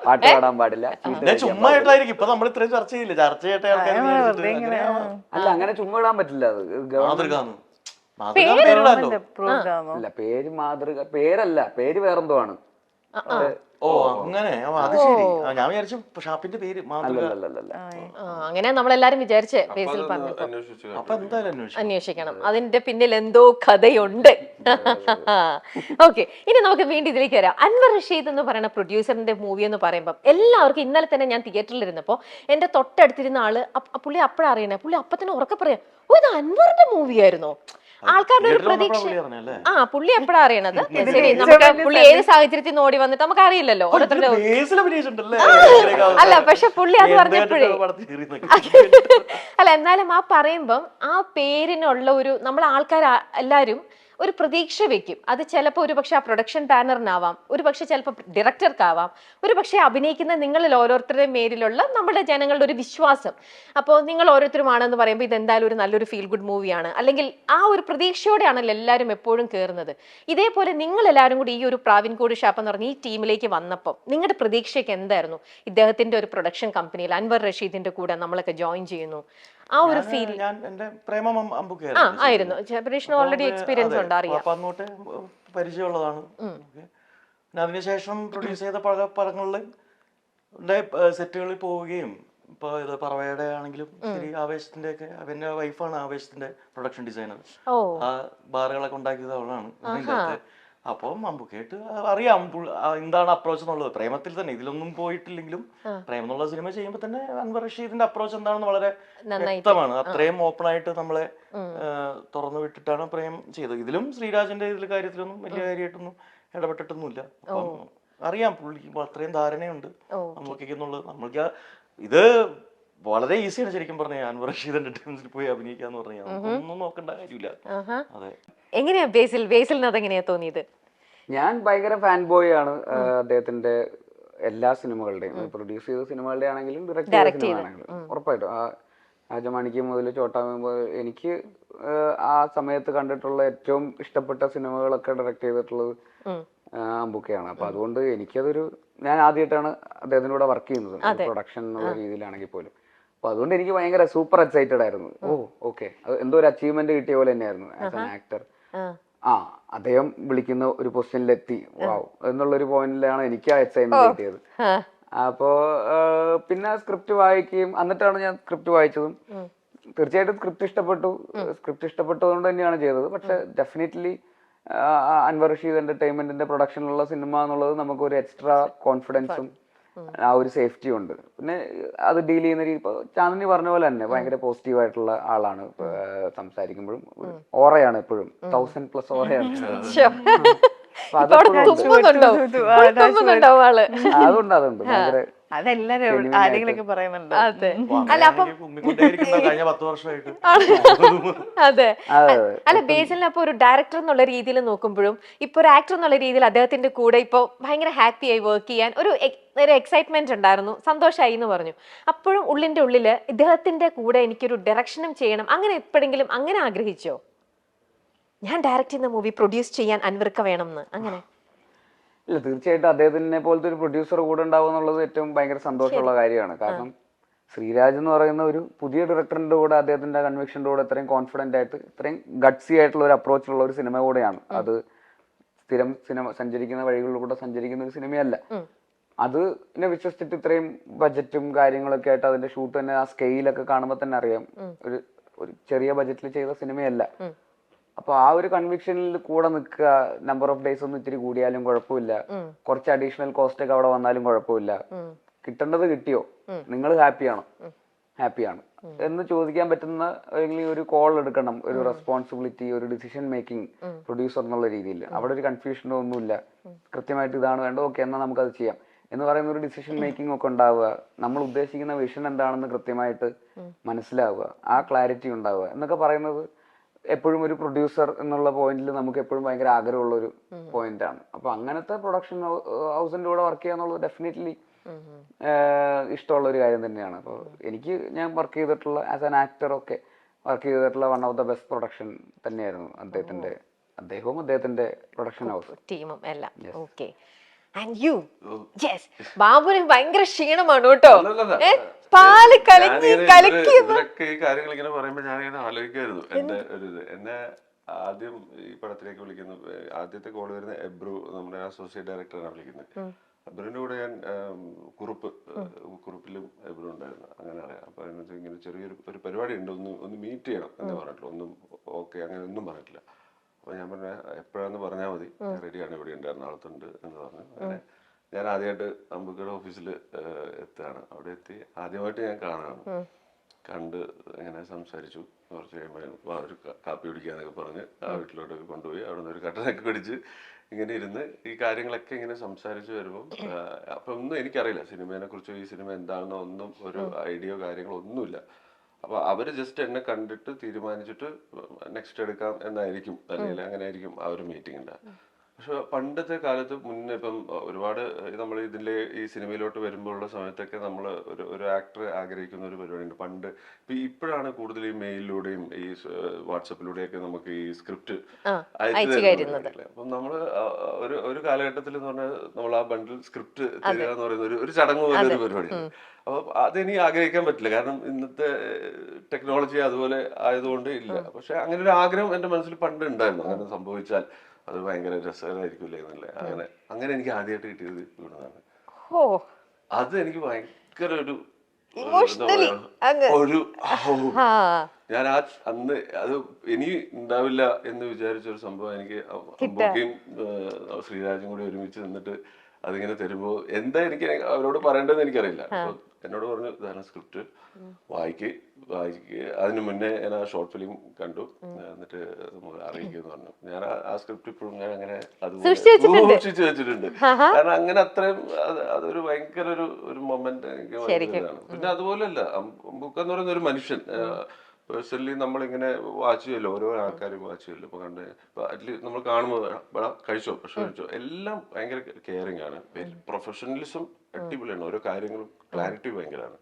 പാട്ട് പാടാൻ പാടില്ല, ചുമ്മായിട്ടായിരിക്കും ഇപ്പൊ നമ്മൾ ഇത്രയും ചർച്ച ചെയ്യില്ല, ചർച്ച ചെയ്യട്ടെ അല്ല അങ്ങനെ ചുമ്മാ ഇടാൻ പറ്റില്ല. അത് അല്ല, പേര് മാതൃക പേരല്ല, പേര് വേറെന്തോ ആണ്. ഓ അങ്ങനെ, അത് ശരി. ഞാൻ വിചാരിച്ചു ഷാപ്പിന്റെ പേര് അങ്ങനെ നമ്മളെല്ലാരും വിചാരിച്ച് ബേസിൽ പറഞ്ഞപ്പോ അപ്പൊ എന്തായാലും അന്വേഷിക്കണം, അതിന്റെ പിന്നിൽ എന്തോ കഥയുണ്ട്. ഓക്കെ, ഇനി നമുക്ക് വീണ്ടും ഇതിലേക്ക് വരാം. അൻവർ റഷീദ് എന്ന് പറയുന്ന പ്രൊഡ്യൂസറിന്റെ മൂവി എന്ന് പറയുമ്പോൾ എല്ലാവർക്കും, ഇന്നലെ തന്നെ ഞാൻ തിയേറ്ററിൽ ഇരുന്നപ്പോ എന്റെ തൊട്ടടുത്തിരുന്ന ആള് പുള്ളി അപ്പഴാ അറിയണേ, പുള്ളി അപ്പൊ തന്നെ ഉറക്കെ പറയാം, ഓ ഇത് അൻവറിന്റെ മൂവി ആയിരുന്നോ? ആൾക്കാരുടെ ഒരു പ്രതീക്ഷ. പുള്ളി എപ്പോഴാ അറിയണത്? ശരി, നമുക്ക് പുള്ളി ഏത് സാഹചര്യത്തിൽ ഓടി വന്നിട്ട് നമുക്ക് അറിയില്ലല്ലോ ഓരോരുത്തരുടെ. അല്ല പക്ഷെ പുള്ളി അത് പറഞ്ഞപ്പോഴേ അല്ല, എന്നാലും ആ പറയുമ്പം ആ പേരിനുള്ള ഒരു നമ്മൾ ആൾക്കാർ എല്ലാരും ഒരു പ്രതീക്ഷ വെക്കും. അത് ചിലപ്പോൾ ഒരു പക്ഷെ ആ പ്രൊഡക്ഷൻ ബാനറിനാവാം, ഒരു പക്ഷെ ചിലപ്പോൾ ഡയറക്ടർക്കാവാം, ഒരു പക്ഷെ അഭിനയിക്കുന്ന നിങ്ങളിൽ ഓരോരുത്തരുടെയും മേലിലുള്ള നമ്മുടെ ജനങ്ങളുടെ ഒരു വിശ്വാസം. അപ്പോൾ നിങ്ങൾ ഓരോരുത്തരുമാണെന്ന് പറയുമ്പോൾ ഇത് എന്തായാലും ഒരു നല്ലൊരു ഫീൽ ഗുഡ് മൂവിയാണ്, അല്ലെങ്കിൽ ആ ഒരു പ്രതീക്ഷയോടെയാണല്ലോ എല്ലാവരും എപ്പോഴും കയറുന്നത്. ഇതേപോലെ നിങ്ങൾ എല്ലാവരും കൂടി ഈ ഒരു പ്രാവിൻകോട് ഷാപ്പ് എന്ന് പറഞ്ഞ ഈ ടീമിലേക്ക് വന്നപ്പോൾ നിങ്ങളുടെ പ്രതീക്ഷയ്ക്ക് എന്തായിരുന്നു? ഇദ്ദേഹത്തിന്റെ ഒരു പ്രൊഡക്ഷൻ കമ്പനിയിൽ അൻവർ റഷീദിന്റെ കൂടെ നമ്മളൊക്കെ ജോയിൻ ചെയ്യുന്നു, ആ ഒരു ഫീൽ. ഞാൻ എന്റെ പ്രേമം ആയിരുന്നു. ഓൾറെഡി എക്സ്പീരിയൻസ് ഉണ്ട്, അറിയാം, അങ്ങോട്ട് പരിചയമുള്ളതാണ്. അതിനുശേഷം പ്രൊഡ്യൂസ് ചെയ്ത പല പടങ്ങളിലും സെറ്റുകളിൽ പോവുകയും, ഇപ്പൊ ഇത് പറവയുടെ ആണെങ്കിലും ശരി, ആവേശത്തിന്റെ ഒക്കെ അവന്റെ വൈഫാണ് ആവേശത്തിന്റെ പ്രൊഡക്ഷൻ ഡിസൈനർ. ആ ബാറുകളൊക്കെ ഉണ്ടാക്കിയത് അവളാണ്. അപ്പം അമ്പുക്കായിട്ട് അറിയാം എന്താണ് അപ്രോച്ച് എന്നുള്ളത്. പ്രേമത്തിൽ തന്നെ ഇതിലൊന്നും പോയിട്ടില്ലെങ്കിലും പ്രേമം എന്നുള്ള സിനിമ ചെയ്യുമ്പോൾ തന്നെ അൻവർ റഷീദിന്റെ അപ്രോച്ച് എന്താണെന്ന് വളരെ വ്യക്തമാണ്. അത്രയും ഓപ്പൺ ആയിട്ട് നമ്മളെ തുറന്നു വിട്ടിട്ടാണ് പ്രേം ചെയ്തത്. ഇതിലും ശ്രീരാജിന്റെ ഇതിൽ കാര്യത്തിലൊന്നും വലിയ കാര്യമായിട്ടൊന്നും ഇടപെട്ടിട്ടൊന്നുമില്ല. അപ്പം അറിയാം പുള്ളിക്ക് അത്രയും ധാരണയുണ്ട് നമുക്കെന്നുള്ളത്. നമ്മൾക്ക് ഇത് വളരെ ഈസിയാണ് ശരിക്കും പറഞ്ഞാൽ അൻവർ റഷീദിന്റെ ടീംസിൽ പോയി അഭിനയിക്കാന്ന് പറഞ്ഞാൽ ഒന്നും നോക്കേണ്ട കാര്യമില്ല. അതെ. എങ്ങനെയാ ബേസിലിന് അതെങ്ങനെയാ തോന്നിയത്? ഞാൻ ഭയങ്കര ഫാൻ ബോയ് ആണ് അദ്ദേഹത്തിന്റെ എല്ലാ സിനിമകളുടെയും, പ്രൊഡ്യൂസ് ചെയ്ത സിനിമകളുടെ ആണെങ്കിലും ഡയറക്ട് ചെയ്ത സിനിമയാണെങ്കിലും. ഉറപ്പായിട്ടും രാജമാണിക്യം മുതൽ ചോട്ടാ എനിക്ക് ആ സമയത്ത് കണ്ടിട്ടുള്ള ഏറ്റവും ഇഷ്ടപ്പെട്ട സിനിമകളൊക്കെ ഡയറക്ട് ചെയ്തിട്ടുള്ളത് അമ്പുക്കയാണ്. അപ്പൊ അതുകൊണ്ട് എനിക്കതൊരു, ഞാൻ ആദ്യമായിട്ടാണ് അദ്ദേഹത്തിൻ്റെ കൂടെ വർക്ക് ചെയ്യുന്നത് പ്രൊഡക്ഷൻ എന്നുള്ള രീതിയിലാണെങ്കിൽ പോലും. അപ്പൊ അതുകൊണ്ട് എനിക്ക് ഭയങ്കര സൂപ്പർ എക്സൈറ്റഡ് ആയിരുന്നു. ഓക്കെ, അത് എന്തോ ഒരു അച്ചീവ്മെന്റ് കിട്ടിയ പോലെ തന്നെയായിരുന്നു ആസ് ആൻ ആക്ടർ. അദ്ദേഹം വിളിക്കുന്ന ഒരു പൊസിഷനിലെത്തി വാവ് എന്നുള്ളൊരു പോയിന്റിലാണ് എനിക്ക് ആ എക്സൈറ്റ്മെന്റ് കിട്ടിയത്. അപ്പോ പിന്നെ സ്ക്രിപ്റ്റ് വായിക്കുകയും, എന്നിട്ടാണ് ഞാൻ സ്ക്രിപ്റ്റ് വായിച്ചതും. തീർച്ചയായിട്ടും സ്ക്രിപ്റ്റ് ഇഷ്ടപ്പെട്ടതുകൊണ്ട് തന്നെയാണ് ചെയ്തത്. പക്ഷെ ഡെഫിനറ്റ്ലി അൻവർ റഷീദ് എന്റർടൈൻമെന്റിന്റെ പ്രൊഡക്ഷനിലുള്ള സിനിമ എന്നുള്ളത് നമുക്കൊരു എക്സ്ട്രാ കോൺഫിഡൻസും ആ ഒരു സേഫ്റ്റിയും ഉണ്ട്. പിന്നെ അത് ഡീൽ ചെയ്യുന്ന രീതി ഇപ്പൊ ചാന്ദിനി പറഞ്ഞ പോലെ തന്നെ ഭയങ്കര പോസിറ്റീവ് ആയിട്ടുള്ള ആളാണ്. സംസാരിക്കുമ്പോഴും ഓറയാണ്, എപ്പോഴും 1000+ ഓറയാണ്. അതുണ്ട് ഭയങ്കര. അതെല്ലാരും ആരെങ്കിലൊക്കെ പറയുന്നുണ്ട്. അല്ല അപ്പം അതെ, അല്ല ബേസിലിന് അപ്പൊ ഒരു ഡയറക്ടർ എന്നുള്ള രീതിയിൽ നോക്കുമ്പോഴും ഇപ്പൊ ഒരു ആക്ടർ എന്നുള്ള രീതിയിൽ അദ്ദേഹത്തിന്റെ കൂടെ ഇപ്പൊ ഭയങ്കര ഹാപ്പി ആയി വർക്ക് ചെയ്യാൻ ഒരു എക്സൈറ്റ്മെന്റ് ഉണ്ടായിരുന്നു, സന്തോഷമായി എന്ന് പറഞ്ഞു. അപ്പോഴും ഉള്ളിന്റെ ഉള്ളില് ഇദ്ദേഹത്തിന്റെ കൂടെ എനിക്കൊരു ഡയറക്ഷനും ചെയ്യണം, അങ്ങനെ എപ്പോഴെങ്കിലും അങ്ങനെ ആഗ്രഹിച്ചോ? ഞാൻ ഡയറക്ട് ചെയ്യുന്ന മൂവി പ്രൊഡ്യൂസ് ചെയ്യാൻ അൻവർക്ക വേണം എന്ന് അങ്ങനെ? ഇല്ല, തീർച്ചയായിട്ടും അദ്ദേഹത്തിനെ പോലത്തെ ഒരു പ്രൊഡ്യൂസർ കൂടെ ഉണ്ടാവുക എന്നുള്ളത് ഏറ്റവും ഭയങ്കര സന്തോഷമുള്ള കാര്യമാണ്. കാരണം ശ്രീരാജ് എന്ന് പറയുന്ന ഒരു പുതിയ ഡയറക്ടറിന്റെ കൂടെ അദ്ദേഹത്തിന്റെ കൺവിക്ഷന്റെ കൂടെ ഇത്രയും കോൺഫിഡന്റ് ആയിട്ട്, ഇത്രയും ഗട്സി ആയിട്ടുള്ള ഒരു അപ്രോച്ചുള്ള ഒരു സിനിമ കൂടെയാണ്. അത് സ്ഥിരം സഞ്ചരിക്കുന്ന വഴികളിലൂടെ സഞ്ചരിക്കുന്ന ഒരു സിനിമയല്ല. അത് പിന്നെ വിശ്വസിച്ചിട്ട് ഇത്രയും ബജറ്റും കാര്യങ്ങളൊക്കെ ആയിട്ട് അതിന്റെ ഷൂട്ട് തന്നെ ആ സ്കെയിലൊക്കെ കാണുമ്പോൾ തന്നെ അറിയാം ഒരു ചെറിയ ബജറ്റിൽ ചെയ്ത സിനിമയല്ല. അപ്പൊ ആ ഒരു കൺവിക്ഷനിൽ കൂടെ നിൽക്കുക, നമ്പർ ഓഫ് ഡേയ്സ് ഒന്നും ഇത്തിരി കൂടിയാലും കുഴപ്പമില്ല, കുറച്ച് അഡീഷണൽ കോസ്റ്റ് ഒക്കെ അവിടെ വന്നാലും കുഴപ്പമില്ല, കിട്ടേണ്ടത് കിട്ടിയോ, നിങ്ങൾ ഹാപ്പിയാണോ, ഹാപ്പിയാണ് എന്ന് ചോദിക്കാൻ പറ്റുന്ന അല്ലെങ്കിൽ ഒരു കോൾ എടുക്കണം, ഒരു റെസ്പോൺസിബിലിറ്റി, ഒരു ഡിസിഷൻ മേക്കിംഗ് പ്രൊഡ്യൂസർ എന്നുള്ള രീതിയിൽ. അവിടെ ഒരു കൺഫ്യൂഷനോ ഒന്നുമില്ല, കൃത്യമായിട്ട് ഇതാണ് വേണ്ടത്, ഓക്കെ എന്നാൽ നമുക്കത് ചെയ്യാം എന്ന് പറയുന്ന ഒരു ഡിസിഷൻ മേക്കിംഗ് ഒക്കെ ഉണ്ടാവുക, നമ്മൾ ഉദ്ദേശിക്കുന്ന വിഷൻ എന്താണെന്ന് കൃത്യമായിട്ട് മനസ്സിലാവുക, ആ ക്ലാരിറ്റി ഉണ്ടാവുക എന്നൊക്കെ പറയുന്നത് എപ്പോഴും ഒരു പ്രൊഡ്യൂസർ എന്നുള്ള പോയിന്റിൽ നമുക്ക് എപ്പോഴും ഭയങ്കര ആഗ്രഹമുള്ള ഒരു പോയിന്റ് ആണ്. അപ്പൊ അങ്ങനത്തെ പ്രൊഡക്ഷൻ ഹൗസിന്റെ കൂടെ വർക്ക് ചെയ്യുക എന്നുള്ളത് ഡെഫിനറ്റ്ലി ഇഷ്ടമുള്ള ഒരു കാര്യം തന്നെയാണ്. അപ്പോൾ ഞാൻ വർക്ക് ചെയ്തിട്ടുള്ള ആസ് ആൻ ആക്ടർ ഒക്കെ വർക്ക് ചെയ്തിട്ടുള്ള one of the best production തന്നെയായിരുന്നു അദ്ദേഹവും അദ്ദേഹത്തിന്റെ പ്രൊഡക്ഷൻ ഹൗസ് ടീമും എല്ലാം. ഓക്കെ. ആൻഡ് യു യെസ് ബാബുന് ഭയങ്കര ക്ഷീണമാണ് കേട്ടോ. പാല് കലക്കി ഇതൊക്കെ ഈ കാര്യങ്ങൾ ഇങ്ങനെ പറയുമ്പോ ഞാനിങ്ങനെ ആലോചിക്കായിരുന്നു. എന്റെ ഒരു ഇത് എന്നെ ആദ്യം ഈ പടത്തിലേക്ക് വിളിക്കുന്നു, ആദ്യത്തെ കോള് വരുന്ന എബ്രു, നമ്മുടെ അസോസിയേറ്റ് ഡയറക്ടറാണ് വിളിക്കുന്നത്. എബ്രുവിന്റെ കൂടെ ഞാൻ കുറുപ്പിലും എബ്രു ഉണ്ടായിരുന്നു, അങ്ങനെ അറിയാം. അപ്പൊ അതിനകത്ത് ഇങ്ങനെ ചെറിയൊരു പരിപാടി ഉണ്ട്, ഒന്ന് മീറ്റ് ചെയ്യണം എന്ന് പറഞ്ഞിട്ടില്ല, ഒന്നും ഓക്കെ അങ്ങനെ ഒന്നും പറഞ്ഞിട്ടില്ല. അപ്പൊ ഞാൻ പറഞ്ഞ എപ്പോഴാന്ന് പറഞ്ഞാൽ മതി, റെഡിയാണ്, ഇവിടെ ഉണ്ട്, എറണാകുളത്തുണ്ട് എന്ന് പറഞ്ഞു. അങ്ങനെ ഞാൻ ആദ്യമായിട്ട് അമ്പുക്കയുടെ ഓഫീസിൽ എത്തുകയാണ്. അവിടെ എത്തി ആദ്യമായിട്ട് ഞാൻ കാണുകയാണ്. കണ്ട് ഇങ്ങനെ സംസാരിച്ചു. കുറച്ച് കഴിയുമ്പോൾ ഒരു കാപ്പി കുടിക്കാന്നൊക്കെ പറഞ്ഞ് ആ വീട്ടിലോട്ടൊക്കെ കൊണ്ടുപോയി. അവിടെ നിന്ന് ഒരു കട്ടനൊക്കെ പിടിച്ച് ഇങ്ങനെ ഇരുന്ന് ഈ കാര്യങ്ങളൊക്കെ ഇങ്ങനെ സംസാരിച്ച് വരുമ്പം അപ്പൊ ഒന്നും എനിക്കറിയില്ല സിനിമയെ കുറിച്ചോ ഈ സിനിമ എന്താണെന്നോ ഒന്നും ഒരു ഐഡിയോ കാര്യങ്ങളോ ഒന്നുമില്ല. അപ്പൊ അവര് ജസ്റ്റ് എന്നെ കണ്ടിട്ട് തീരുമാനിച്ചിട്ട് നെക്സ്റ്റ് എടുക്കാം എന്നായിരിക്കും, അല്ലെങ്കിൽ അങ്ങനെ ആയിരിക്കും ആ ഒരു മീറ്റിംഗ് ഉണ്ടാകുക. പക്ഷെ പണ്ടത്തെ കാലത്ത് മുന്നേ ഇപ്പം ഒരുപാട് നമ്മൾ ഇതിലെ ഈ സിനിമയിലോട്ട് വരുമ്പോഴുള്ള സമയത്തൊക്കെ നമ്മൾ ഒരു ആക്ടർ ആഗ്രഹിക്കുന്ന ഒരു പരിപാടിയുണ്ട്. പണ്ട് ഇപ്പോഴാണ് കൂടുതൽ ഈ മെയിലിലൂടെയും ഈ വാട്സപ്പിലൂടെയൊക്കെ നമുക്ക് ഈ സ്ക്രിപ്റ്റ് അയച്ചു തരുന്നത്. അപ്പം നമ്മള് ഒരു കാലഘട്ടത്തിൽ എന്ന് പറഞ്ഞാൽ നമ്മൾ ആ ബണ്ടിൽ സ്ക്രിപ്റ്റ് തരിക എന്ന് പറയുന്ന ഒരു ചടങ്ങ് പോലെ ഒരു പരിപാടിയാണ്. അപ്പൊ അതെനിക്ക് ആഗ്രഹിക്കാൻ പറ്റില്ല, കാരണം ഇന്നത്തെ ടെക്നോളജി അതുപോലെ ആയതുകൊണ്ട് ഇല്ല. പക്ഷെ അങ്ങനെ ഒരു ആഗ്രഹം എന്റെ മനസ്സിൽ പണ്ട് ഉണ്ടായിരുന്നു, അങ്ങനെ സംഭവിച്ചാൽ അത് ഭയങ്കര രസകരമായിരിക്കില്ലേ എന്നല്ലേ. അങ്ങനെ എനിക്ക് ആദ്യമായിട്ട് കിട്ടിയത് ഇവിടുന്നാണ്. അത് എനിക്ക് ഭയങ്കര ഒരു ഞാൻ അന്ന് അത് ഇനി ഉണ്ടാവില്ല എന്ന് വിചാരിച്ച ഒരു സംഭവം എനിക്ക് അമ്പുക്കയും ശ്രീരാജും കൂടി ഒരുമിച്ച് നിന്നിട്ട് അതിങ്ങനെ തരുമ്പോ എന്താ എനിക്ക് അവരോട് പറയേണ്ടതെന്ന് എനിക്കറിയില്ല. അപ്പൊ എന്നോട് പറഞ്ഞു ഇതാണ് സ്ക്രിപ്റ്റ്, വായിക്ക് അതിന് മുന്നേ ഞാൻ ആ ഷോർട്ട് ഫിലിം കണ്ടു, എന്നിട്ട് അറിയിക്കുമെന്ന് പറഞ്ഞു. ഞാൻ ആ സ്ക്രിപ്റ്റ് ഇപ്പോഴും ഞാൻ അങ്ങനെ അതുപോലെ സൂക്ഷിച്ചു വെച്ചിട്ടുണ്ട്. കാരണം അങ്ങനെ അത്രയും അതൊരു ഭയങ്കര ഒരു മൊമെന്റ് എനിക്ക് ഭയങ്കരതാണ്. പിന്നെ അതുപോലെയല്ല, അമ്പുക്ക എന്ന് പറയുന്ന ഒരു മനുഷ്യൻ പേഴ്സണലി നമ്മളിങ്ങനെ വാച്ച് ചെയ്യല്ലോ, ഓരോ ആൾക്കാരും വാച്ച് ചെയ്യല്ലോ. ഇപ്പൊ കണ്ട് അറ്റ്ലീസ്റ്റ് നമ്മൾ കാണുമ്പോൾ കഴിച്ചോ പക്ഷെ കഴിച്ചോ എല്ലാം ഭയങ്കര കെയറിങ് ആണ്. പ്രൊഫഷണലിസം അടിപൊളിയാണ്, ഓരോ കാര്യങ്ങളും ക്ലാരിറ്റി ഭയങ്കരമാണ്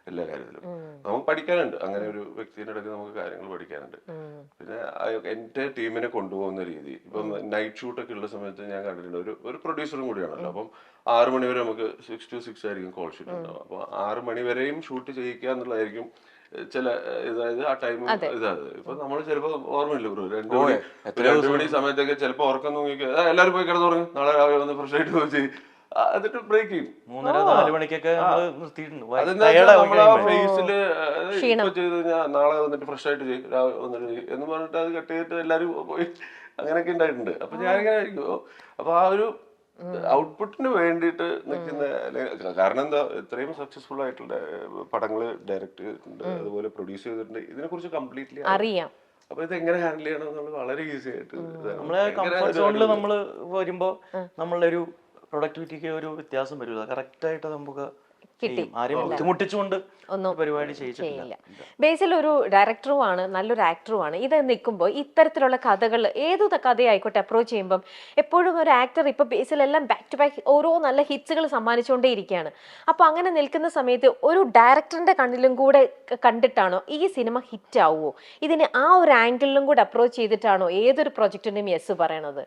എല്ലാ കാര്യത്തിലും. നമുക്ക് പഠിക്കാനുണ്ട്, അങ്ങനെ ഒരു വ്യക്തിയുടെ ഇടയ്ക്ക് നമുക്ക് കാര്യങ്ങൾ പഠിക്കാനുണ്ട്. പിന്നെ എന്റെ ടീമിനെ കൊണ്ടുപോകുന്ന രീതി, ഇപ്പം നൈറ്റ് ഷൂട്ടൊക്കെ ഉള്ള സമയത്ത് ഞാൻ കണ്ടിട്ടുണ്ട്, ഒരു പ്രൊഡ്യൂസറും കൂടിയാണല്ലോ. അപ്പം 6 മണി വരെ നമുക്ക് 6 to 6 ആയിരിക്കും കോൾ ഷീറ്റ് ഉണ്ടാവും. അപ്പൊ 6 മണി വരെയും ഷൂട്ട് ചെയ്യിക്കുക എന്നുള്ളതായിരിക്കും ചില അതായത് ആ ടൈം ഇതാണ്. ഇപ്പൊ നമ്മൾ ചിലപ്പോ ഓർമ്മയില്ല ബ്രോ, 2 മണി സമയത്തൊക്കെ ചിലപ്പോ ഉറക്കം നോക്കി എല്ലാവരും പോയി കിടന്നുറങ്ങി, നാളെ രാവിലെ വന്ന് ഫ്രഷ് ആയിട്ട് പോയി ചെയ്യും, എന്നിട്ട് ബ്രേക്ക് ചെയ്യും. 3-4 മണിക്കൊക്കെ ഫേസില് ചെയ്ത് കഴിഞ്ഞാൽ നാളെ വന്നിട്ട് ഫ്രഷ് ആയിട്ട് ചെയ്യും, രാവിലെ വന്നിട്ട് ചെയ്യും എന്ന് പറഞ്ഞിട്ട് അത് കട്ട് ചെയ്തിട്ട് എല്ലാരും പോയി അങ്ങനെയൊക്കെ ഉണ്ടായിട്ടുണ്ട്. അപ്പൊ ഞാനിങ്ങനെ അപ്പൊ ആ ഒരു ഔട്ട്പുട്ടിന് വേണ്ടിയിട്ട് നിൽക്കുന്ന, കാരണം എന്താ ഇത്രയും സക്സസ്ഫുൾ ആയിട്ടുള്ള പടങ്ങൾ ഡയറക്ട് ചെയ്തിട്ടുണ്ട്, അതുപോലെ പ്രൊഡ്യൂസ് ചെയ്തിട്ടുണ്ട്, ഇതിനെ കുറിച്ച് കംപ്ലീറ്റ്ലി അറിയാം. അപ്പൊ ഇത് എങ്ങനെ ഹാൻഡിൽ ചെയ്യണം എന്നുള്ളത് വളരെ ഈസി ആയിട്ട് നമ്മളെ കംഫർട്ട് സോണിൽ നമ്മൾ വരുമ്പോ നമ്മളൊരു പ്രൊഡക്ടിവിറ്റിക്ക് ഒരു വ്യത്യാസം വരില്ല. കറക്റ്റ് ആയിട്ട് നമുക്ക് ആരെയും ബുദ്ധിമുട്ടിച്ചുകൊണ്ട് ഒന്നും പരിപാടി ചെയ്യില്ല. ബേസിൽ ഒരു ഡയറക്ടറുമാണ്, നല്ലൊരു ആക്ടറുമാണ്. ഇത് നിൽക്കുമ്പോൾ ഇത്തരത്തിലുള്ള കഥകൾ ഏതു കഥയായിക്കോട്ടെ അപ്രോച്ച് ചെയ്യുമ്പം എപ്പോഴും ഒരു ആക്ടർ ഇപ്പൊ ബേസിലെല്ലാം ബാക്ക് ടു ബാക്ക് ഓരോ നല്ല ഹിറ്റ്സുകൾ സമ്മാനിച്ചുകൊണ്ടേ ഇരിക്കുകയാണ്. അപ്പൊ അങ്ങനെ നിൽക്കുന്ന സമയത്ത് ഒരു ഡയറക്ടറിന്റെ കണ്ണിലും കൂടെ കണ്ടിട്ടാണോ ഈ സിനിമ ഹിറ്റ് ആവുമോ, ഇതിന് ആ ഒരു ആംഗിളിലും കൂടെ അപ്രോച്ച് ചെയ്തിട്ടാണോ ഏതൊരു പ്രൊജക്ടിനും യെസ് പറയണത്?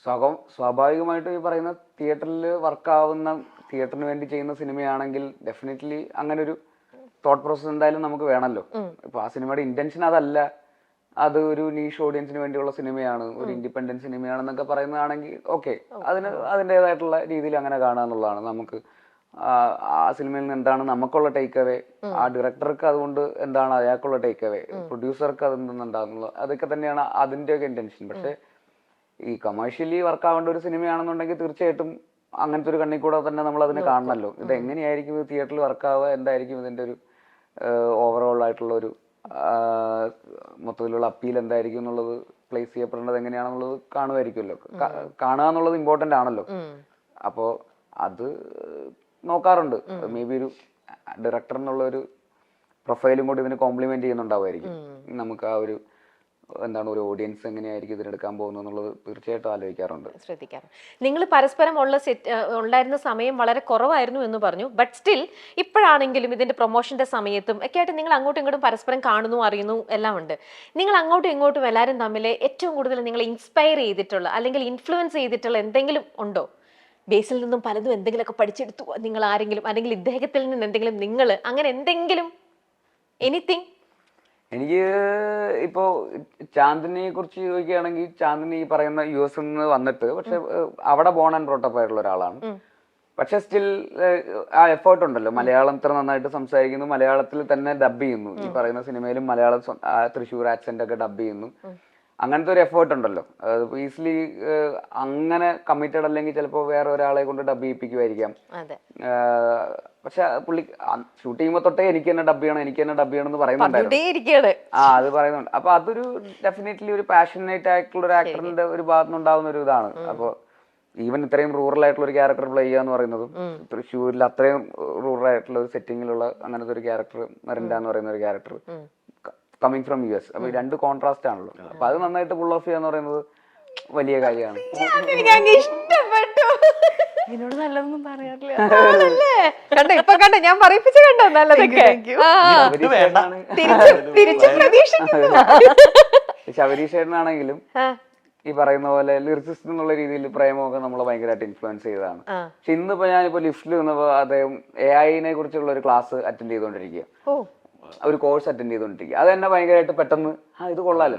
സ്വാഭാവികമായിട്ടും ഈ പറയുന്ന തിയേറ്ററിൽ വർക്കാവുന്ന, തിയേറ്ററിന് വേണ്ടി ചെയ്യുന്ന സിനിമയാണെങ്കിൽ ഡെഫിനറ്റ്ലി അങ്ങനെ ഒരു തോട്ട് പ്രോസസ് എന്തായാലും നമുക്ക് വേണമല്ലോ. ഇപ്പൊ ആ സിനിമയുടെ ഇന്റൻഷൻ അതല്ല, അത് ഒരു നീഷ് ഓഡിയൻസിന് വേണ്ടിയുള്ള സിനിമയാണ്, ഒരു ഇൻഡിപെൻഡന്റ് സിനിമയാണെന്നൊക്കെ പറയുന്നതാണെങ്കിൽ ഓക്കെ, അതിൻ്റെതായിട്ടുള്ള രീതിയിൽ അങ്ങനെ കാണുക എന്നുള്ളതാണ്. നമുക്ക് ആ സിനിമയിൽ നിന്ന് എന്താണ് നമുക്കുള്ള ടേക്ക് അവേ, ആ ഡയറക്ടർക്ക് അതുകൊണ്ട് എന്താണ് അയാൾക്കുള്ള ടേക്ക് അവേ, പ്രൊഡ്യൂസർക്ക് അതിൽ നിന്നുണ്ടാകുന്നത്, അതൊക്കെ തന്നെയാണ് അതിൻ്റെയൊക്കെ ഇന്റൻഷൻ. പക്ഷെ ഈ കമേഴ്ഷ്യലി വർക്കാവേണ്ട ഒരു സിനിമയാണെന്നുണ്ടെങ്കിൽ തീർച്ചയായിട്ടും അങ്ങനത്തെ ഒരു കണ്ണിൽ കൂടെ തന്നെ നമ്മൾ അതിനെ കാണണമല്ലോ. ഇത് എങ്ങനെയായിരിക്കും ഇത് തിയേറ്ററിൽ വർക്കാവുക, എന്തായിരിക്കും ഇതിന്റെ ഒരു ഓവറോൾ ആയിട്ടുള്ള ഒരു മൊത്തത്തിലുള്ള അപ്പീൽ എന്തായിരിക്കും എന്നുള്ളത്, പ്ലേസ് ചെയ്യപ്പെടേണ്ടത് എങ്ങനെയാണെന്നുള്ളത് കാണുമായിരിക്കുമല്ലോ. കാണുക എന്നുള്ളത് ഇമ്പോർട്ടന്റ് ആണല്ലോ. അപ്പോൾ അത് നോക്കാറുണ്ട്. മേ ബി ഒരു ഡയറക്ടർ എന്നുള്ള ഒരു പ്രൊഫൈലും കൂടി ഇതിന് കോംപ്ലിമെന്റ് ചെയ്യുന്നുണ്ടാവുമായിരിക്കും. നമുക്ക് ആ ഒരു എന്താണ് ഒരു ഓഡിയൻസ് എങ്ങനെയായിരിക്കും ഇതിനെടുക്കാൻ പോകുന്നത് എന്നുള്ളത് തീർച്ചയായിട്ടും ആലോചിക്കാറുണ്ട്, ശ്രദ്ധിക്കാറുണ്ട്. നിങ്ങൾ പരസ്പരം ഉണ്ടായിരുന്ന സമയം വളരെ കുറവായിരുന്നു എന്ന് പറഞ്ഞു. ബട്ട് സ്റ്റിൽ ഇപ്പോഴാണെങ്കിലും ഇതിന്റെ പ്രൊമോഷന്റെ സമയത്തും ഒക്കെ ആയിട്ട് നിങ്ങൾ അങ്ങോട്ടും ഇങ്ങോട്ടും പരസ്പരം കാണുന്നു, അറിയുന്നു, എല്ലാം ഉണ്ട്. നിങ്ങൾ അങ്ങോട്ടും ഇങ്ങോട്ടും എല്ലാവരും തമ്മിൽ ഏറ്റവും കൂടുതൽ നിങ്ങൾ ഇൻസ്പയർ ചെയ്തിട്ടുള്ള അല്ലെങ്കിൽ ഇൻഫ്ലുവൻസ് ചെയ്തിട്ടുള്ള എന്തെങ്കിലും ഉണ്ടോ? ബേസിൽ നിന്നും പലതും എന്തെങ്കിലുമൊക്കെ പഠിച്ചെടുത്തു നിങ്ങൾ ആരെങ്കിലും, അല്ലെങ്കിൽ ഇദ്ദേഹത്തിൽ നിന്ന് എന്തെങ്കിലും നിങ്ങൾ അങ്ങനെ എന്തെങ്കിലും എനിത്തിങ്? എനിക്ക് ഇപ്പോൾ ചാന്ദിനിയെ കുറിച്ച് ചോദിക്കുകയാണെങ്കിൽ ചാന്ദിനി ഈ പറയുന്ന US നിന്ന് വന്നിട്ട് പക്ഷെ അവിടെ ബോൺ ആൻഡ് ബ്രോട്ടപ്പ് ആയിട്ടുള്ള ഒരാളാണ്. പക്ഷെ സ്റ്റിൽ ആ എഫേർട്ട് ഉണ്ടല്ലോ, മലയാളം ഇത്ര നന്നായിട്ട് സംസാരിക്കുന്നു, മലയാളത്തിൽ തന്നെ ഡബ് ചെയ്യുന്നു, ഈ പറയുന്ന സിനിമയിലും മലയാളം തൃശ്ശൂർ ആക്സെന്റ് ഒക്കെ ഡബ് ചെയ്യുന്നു. അങ്ങനത്തെ ഒരു എഫേർട്ട് ഉണ്ടല്ലോ. ഈസിലി അങ്ങനെ കമ്മിറ്റഡ് അല്ലെങ്കിൽ ചിലപ്പോൾ വേറെ ഒരാളെ കൊണ്ട് ഡബ് ചെയ്യിപ്പിക്കുമായിരിക്കാം. പക്ഷെ പുള്ളി ഷൂട്ട് ചെയ്യുമ്പോ തൊട്ടേ എനിക്ക് തന്നെ ഡബ് ചെയ്യണം, എനിക്ക് തന്നെ ഡബ് ചെയ്യണം എന്ന് പറയുന്നുണ്ടായിരുന്നു. അത് പറയുന്നുണ്ട്. അപ്പൊ അതൊരു ഡെഫിനറ്റ്ലി ഒരു പാഷനേറ്റ് ആയിട്ടുള്ള ഒരു ആക്ടറിന്റെ ഒരു ഭാഗത്ത് നിന്നുണ്ടാവുന്ന ഒരു ഇതാണ്. അപ്പൊ ഈവൻ ഇത്രയും റൂറൽ ആയിട്ടുള്ള ഒരു ക്യാരക്ടർ പ്ലേ ചെയ്യുക എന്ന് പറയുന്നതും തൃശ്ശൂരിൽ അത്രയും റൂറൽ ആയിട്ടുള്ള ഒരു സെറ്റിങ്ങിലുള്ള അങ്ങനത്തെ ഒരു ക്യാരക്ടർ മരിൻഡ എന്ന് പറയുന്ന ഒരു ക്യാരക്ടർ കമ്മിങ് ഫ്രം US. അപ്പൊ ഈ രണ്ട് കോൺട്രാസ്റ്റ് ആണല്ലോ. അപ്പൊ അത് നന്നായിട്ട് പുൾ ഓഫ് ചെയ്യാന്ന് പറയുന്നത് വലിയ കാര്യമാണ്. എന്നോട് നല്ലതൊന്നും പറയാറില്ല. കണ്ടോ ഇപ്പൊ കണ്ടോ ഞാൻ പറയിപ്പിച്ച കണ്ടോ നല്ലതൊക്കെ. ശബരീഷ് ചേട്ടനാണെങ്കിലും ഈ പറയുന്ന പോലെ ലിറിസിസ്റ്റ് എന്നുള്ള രീതിയിൽ പ്രേമമൊക്കെ നമ്മളെ ഭയങ്കരമായിട്ട് ഇൻഫ്ലുവൻസ് ചെയ്തതാണ്. പക്ഷെ ഇന്നിപ്പോ ഞാനിപ്പോ ലിഫ്റ്റിൽ നിന്നപ്പോ അദ്ദേഹം AI-നെ കുറിച്ചുള്ള ഒരു ക്ലാസ് അറ്റൻഡ് ചെയ്തുകൊണ്ടിരിക്കുക, ഒരു കോഴ്സ് അറ്റൻഡ് ചെയ്തുകൊണ്ടിരിക്കുക. അത് തന്നെ ഭയങ്കരമായിട്ട് പെട്ടെന്ന് ഇത് കൊള്ളാലോ.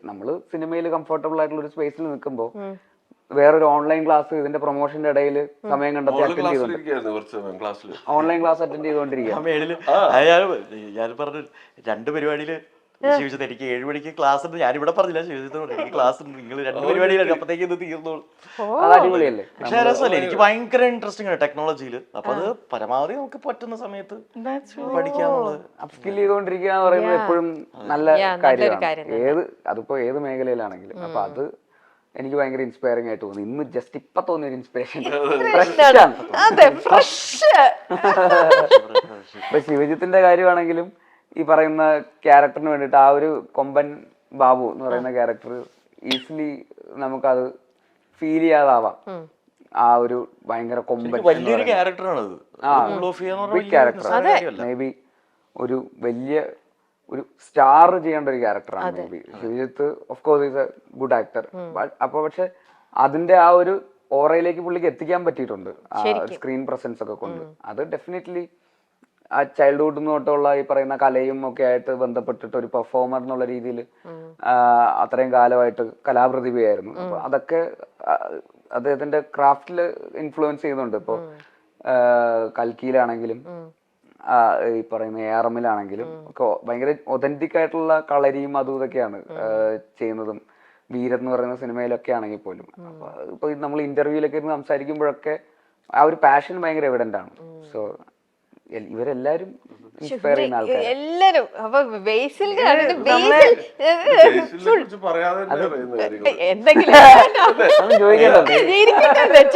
നമ്മള് സിനിമയിൽ കംഫർട്ടബിൾ ആയിട്ടുള്ള ഒരു സ്പേസിൽ നിൽക്കുമ്പോൾ വേറൊരു ഓൺലൈൻ ക്ലാസ് ഇതിന്റെ പ്രൊമോഷന്റെ ഇടയിൽ സമയം കണ്ടെത്തി അറ്റൻഡ് ചെയ്തോണ്ടിരിക്കുക, ഓൺലൈൻ ക്ലാസ് അറ്റൻഡ് ചെയ്തുകൊണ്ടിരിക്കുക. ഞാൻ പറഞ്ഞു 2 പരിപാടിയില് ശിവജിത്ത് എനിക്ക് 7 മണിക്ക് ക്ലാസ് ഉണ്ട്. ഞാനിവിടെ പറഞ്ഞില്ല, ശിവജിത്ത് ക്ലാസ് ഉണ്ട്, നിങ്ങൾ 2 പരിപാടിയിലാണ്, അപ്പത്തേക്ക് ഇത് തീർന്നോളൂ. അടിപൊളിയല്ലേ? പക്ഷേ രസമല്ലേ, എനിക്ക് ഭയങ്കര ഇൻട്രസ്റ്റിംഗ് ആണ് ടെക്നോളജിയിൽ. അപ്പൊ അത് പരമാവധി നമുക്ക് പറ്റുന്ന സമയത്ത് പഠിക്കാന്നുള്ളത്, അപ്സ്കിൽ ചെയ്തുകൊണ്ടിരിക്കുക എന്ന് പറയുന്നത് എപ്പോഴും നല്ല കാര്യമാണ്, അതിപ്പോ ഏത് മേഖലയിലാണെങ്കിലും. അപ്പൊ അത് എനിക്ക് ഭയങ്കര ഇൻസ്പയറിംഗ് ആയിട്ട് തോന്നി. ഇന്ന് ജസ്റ്റ് ഇപ്പൊ തോന്നിയ ഒരു ഇൻസ്പിറേഷൻ. ഇപ്പൊ ശിവജിത്തിന്റെ കാര്യമാണെങ്കിലും ഈ പറയുന്ന ക്യാരക്ടറിന് വേണ്ടിയിട്ട് ആ ഒരു കൊമ്പൻ ബാബു എന്ന് പറയുന്ന ക്യാരക്ടർ ഈസിലി നമുക്കത് ഫീൽ ചെയ്യാതാവാം. ആ ഒരു ഭയങ്കര കൊമ്പൻ വലിയൊരു ക്യാരക്ടറാണ്, മേ ബി ഒരു വലിയ ഒരു സ്റ്റാർ ചെയ്യേണ്ട ഒരു ക്യാരക്ടറാണ് may be Shivajith. Of course is A good actor. അപ്പൊ പക്ഷെ അതിന്റെ ആ ഒരു ഓറയിലേക്ക് പുള്ളിക്ക് എത്തിക്കാൻ പറ്റിയിട്ടുണ്ട് സ്ക്രീൻ പ്രസൻസ് ഒക്കെ കൊണ്ട്. അത് ഡെഫിനറ്റ്ലി ആ ചൈൽഡ്ഹുഡ് തൊട്ടുള്ള ഈ പറയുന്ന കലയും ഒക്കെ ആയിട്ട് ബന്ധപ്പെട്ടിട്ട് ഒരു പെർഫോമർ എന്നുള്ള രീതിയിൽ അത്രയും കാലമായിട്ട് കലാപ്രതിഭയായിരുന്നു. അപ്പൊ അതൊക്കെ അദ്ദേഹത്തിന്റെ ക്രാഫ്റ്റില് ഇൻഫ്ലുവൻസ് ചെയ്യുന്നുണ്ട്. ഇപ്പൊ കൽക്കിയിലാണെങ്കിലും ഈ പറയുന്ന ARM-ലാണെങ്കിലും ഒക്കെ ഭയങ്കര ഒതന്റിക് ആയിട്ടുള്ള കളരിയും അതും ഇതൊക്കെയാണ് ചെയ്യുന്നതും. വീരൻ എന്ന് പറയുന്ന സിനിമയിലൊക്കെ ആണെങ്കിൽ പോലും ഇപ്പൊ നമ്മൾ ഇന്റർവ്യൂലൊക്കെ ഇരുന്ന് സംസാരിക്കുമ്പോഴൊക്കെ ആ ഒരു പാഷൻ ഭയങ്കര എവിഡന്റ് ആണ്. സോ ഇവരെല്ലാരും ഇൻസ്പയർ ചെയ്യുന്ന ആൾക്കാർ എല്ലാരും. അപ്പൊ ബേസിൽ എന്തെങ്കിലും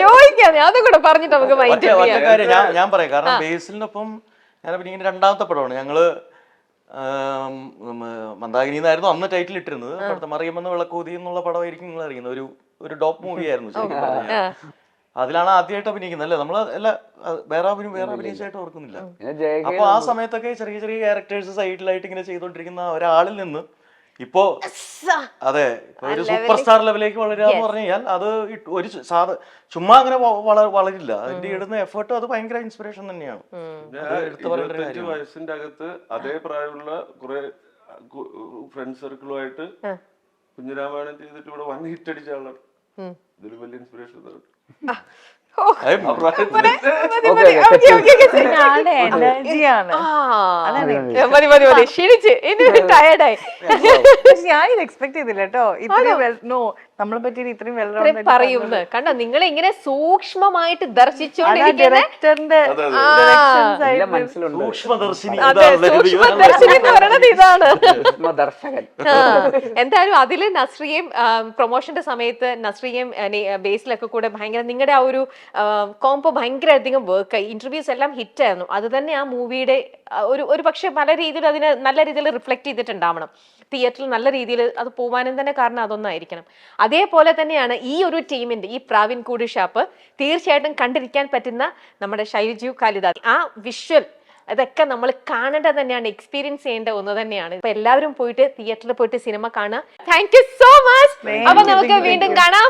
ചോദിക്കാതെ അതും കൂടെ പറഞ്ഞിട്ട് നമുക്ക് ഞാൻ പറയാം. കാരണം ബേസിലിനൊപ്പം ഞാൻ പിന്നെ ഇങ്ങനെ 2ാമത്തെ പടമാണ്. ഞങ്ങള് മന്ദാകിനി എന്നായിരുന്നു അന്ന് ടൈറ്റിൽ ഇട്ടിരുന്നത്. അവിടുത്തെ മറിയമെന്ന് വിളക്കൂതി എന്നുള്ള പടമായിരിക്കും നിങ്ങൾ അറിയുന്നത്. ഒരു ഡോപ്പ് മൂവി ആയിരുന്നു ശരിക്കും പറഞ്ഞാൽ. അതിലാണ് ആദ്യമായിട്ട് അഭിനയിക്കുന്നത് അല്ലേ? നമ്മള് എല്ലാ വേറെ അഭിനയിച്ചായിട്ട് ഓർക്കുന്നില്ല. അപ്പൊ ആ സമയത്തൊക്കെ ചെറിയ ചെറിയ ക്യാരക്ടേഴ്സ് സൈഡിലായിട്ട് ഇങ്ങനെ ചെയ്തോണ്ടിരിക്കുന്ന ഒരാളിൽ നിന്ന് ഇപ്പോ അതെ ഒരു സൂപ്പർ സ്റ്റാർ ലെവലിലേക്ക് വളരുക എന്ന് പറഞ്ഞു കഴിഞ്ഞാൽ അത് ഒരു ചുമ്മാ അങ്ങനെ വളരില്ല. അതിന്റെ ഇടുന്ന എഫേർട്ടും അത് ഭയങ്കര ഇൻസ്പിറേഷൻ തന്നെയാണ്. 25 വയസ്സിന്റെ അകത്ത് അതേ പ്രായമുള്ള കുറെ ഫ്രണ്ട് സർക്കിളുമായിട്ട് കുഞ്ഞിരാമായണം ചെയ്തിട്ട് ഇവിടെ 1 ഹിറ്റ് അടിച്ച ആളാണ്. ഇതൊരു വലിയ ഇൻസ്പിറേഷൻ ആണ്. ഞാൻ ഇത് എക്സ്പെക്ട് ചെയ്തില്ല കേട്ടോ. നമ്മളെ പറ്റി ഇത്രയും ഇത്രയും പറയുന്നത് കണ്ടോ, നിങ്ങൾ ഇങ്ങനെ സൂക്ഷ്മമായിട്ട് ദർശിച്ചുകൊണ്ടിരിക്കുന്ന ഡയറക്ടറിന്റെ എല്ലാം മനസ്സിലുണ്ട്. സൂക്ഷ്മദർശിനി അതെ, സൂക്ഷ്മദർശിനി എന്ന് പറയുന്നത് ഇതാണ്. ദർശകൻ. എന്തായാലും അതില് നസ്രിയയും പ്രൊമോഷന്റെ സമയത്ത് നസ്രിയയും ബേസിലൊക്കെ കൂടെ ഭയങ്കര നിങ്ങളുടെ ആ ഒരു കോംബോ ഭയങ്കര അധികം വർക്കായി. ഇന്റർവ്യൂസ് എല്ലാം ഹിറ്റ് ആയിരുന്നു. അത് തന്നെ ആ മൂവിയുടെ ഒരു പക്ഷെ പല രീതിയിൽ അതിനെ നല്ല രീതിയിൽ റിഫ്ലക്ട് ചെയ്തിട്ടുണ്ടാവണം. തിയേറ്ററിൽ നല്ല രീതിയിൽ അത് പോവാനും തന്നെ കാരണം അതൊന്നായിരിക്കണം. അതേപോലെ തന്നെയാണ് ഈ ഒരു ടീമിന്റെ ഈ പ്രാവിൻകൂടി ഷാപ്പ് തീർച്ചയായിട്ടും കണ്ടിരിക്കാൻ പറ്റുന്ന നമ്മുടെ ഷൈജു കാലിദാസ്. ആ വിഷ്വൽ അതൊക്കെ നമ്മൾ കാണേണ്ടത് തന്നെയാണ്, എക്സ്പീരിയൻസ് ചെയ്യേണ്ട ഒന്ന് തന്നെയാണ്. അപ്പൊ എല്ലാവരും പോയിട്ട് തിയേറ്ററിൽ പോയിട്ട് സിനിമ കാണുക. Thank you so much. അപ്പൊ നമുക്ക് വീണ്ടും കാണാം.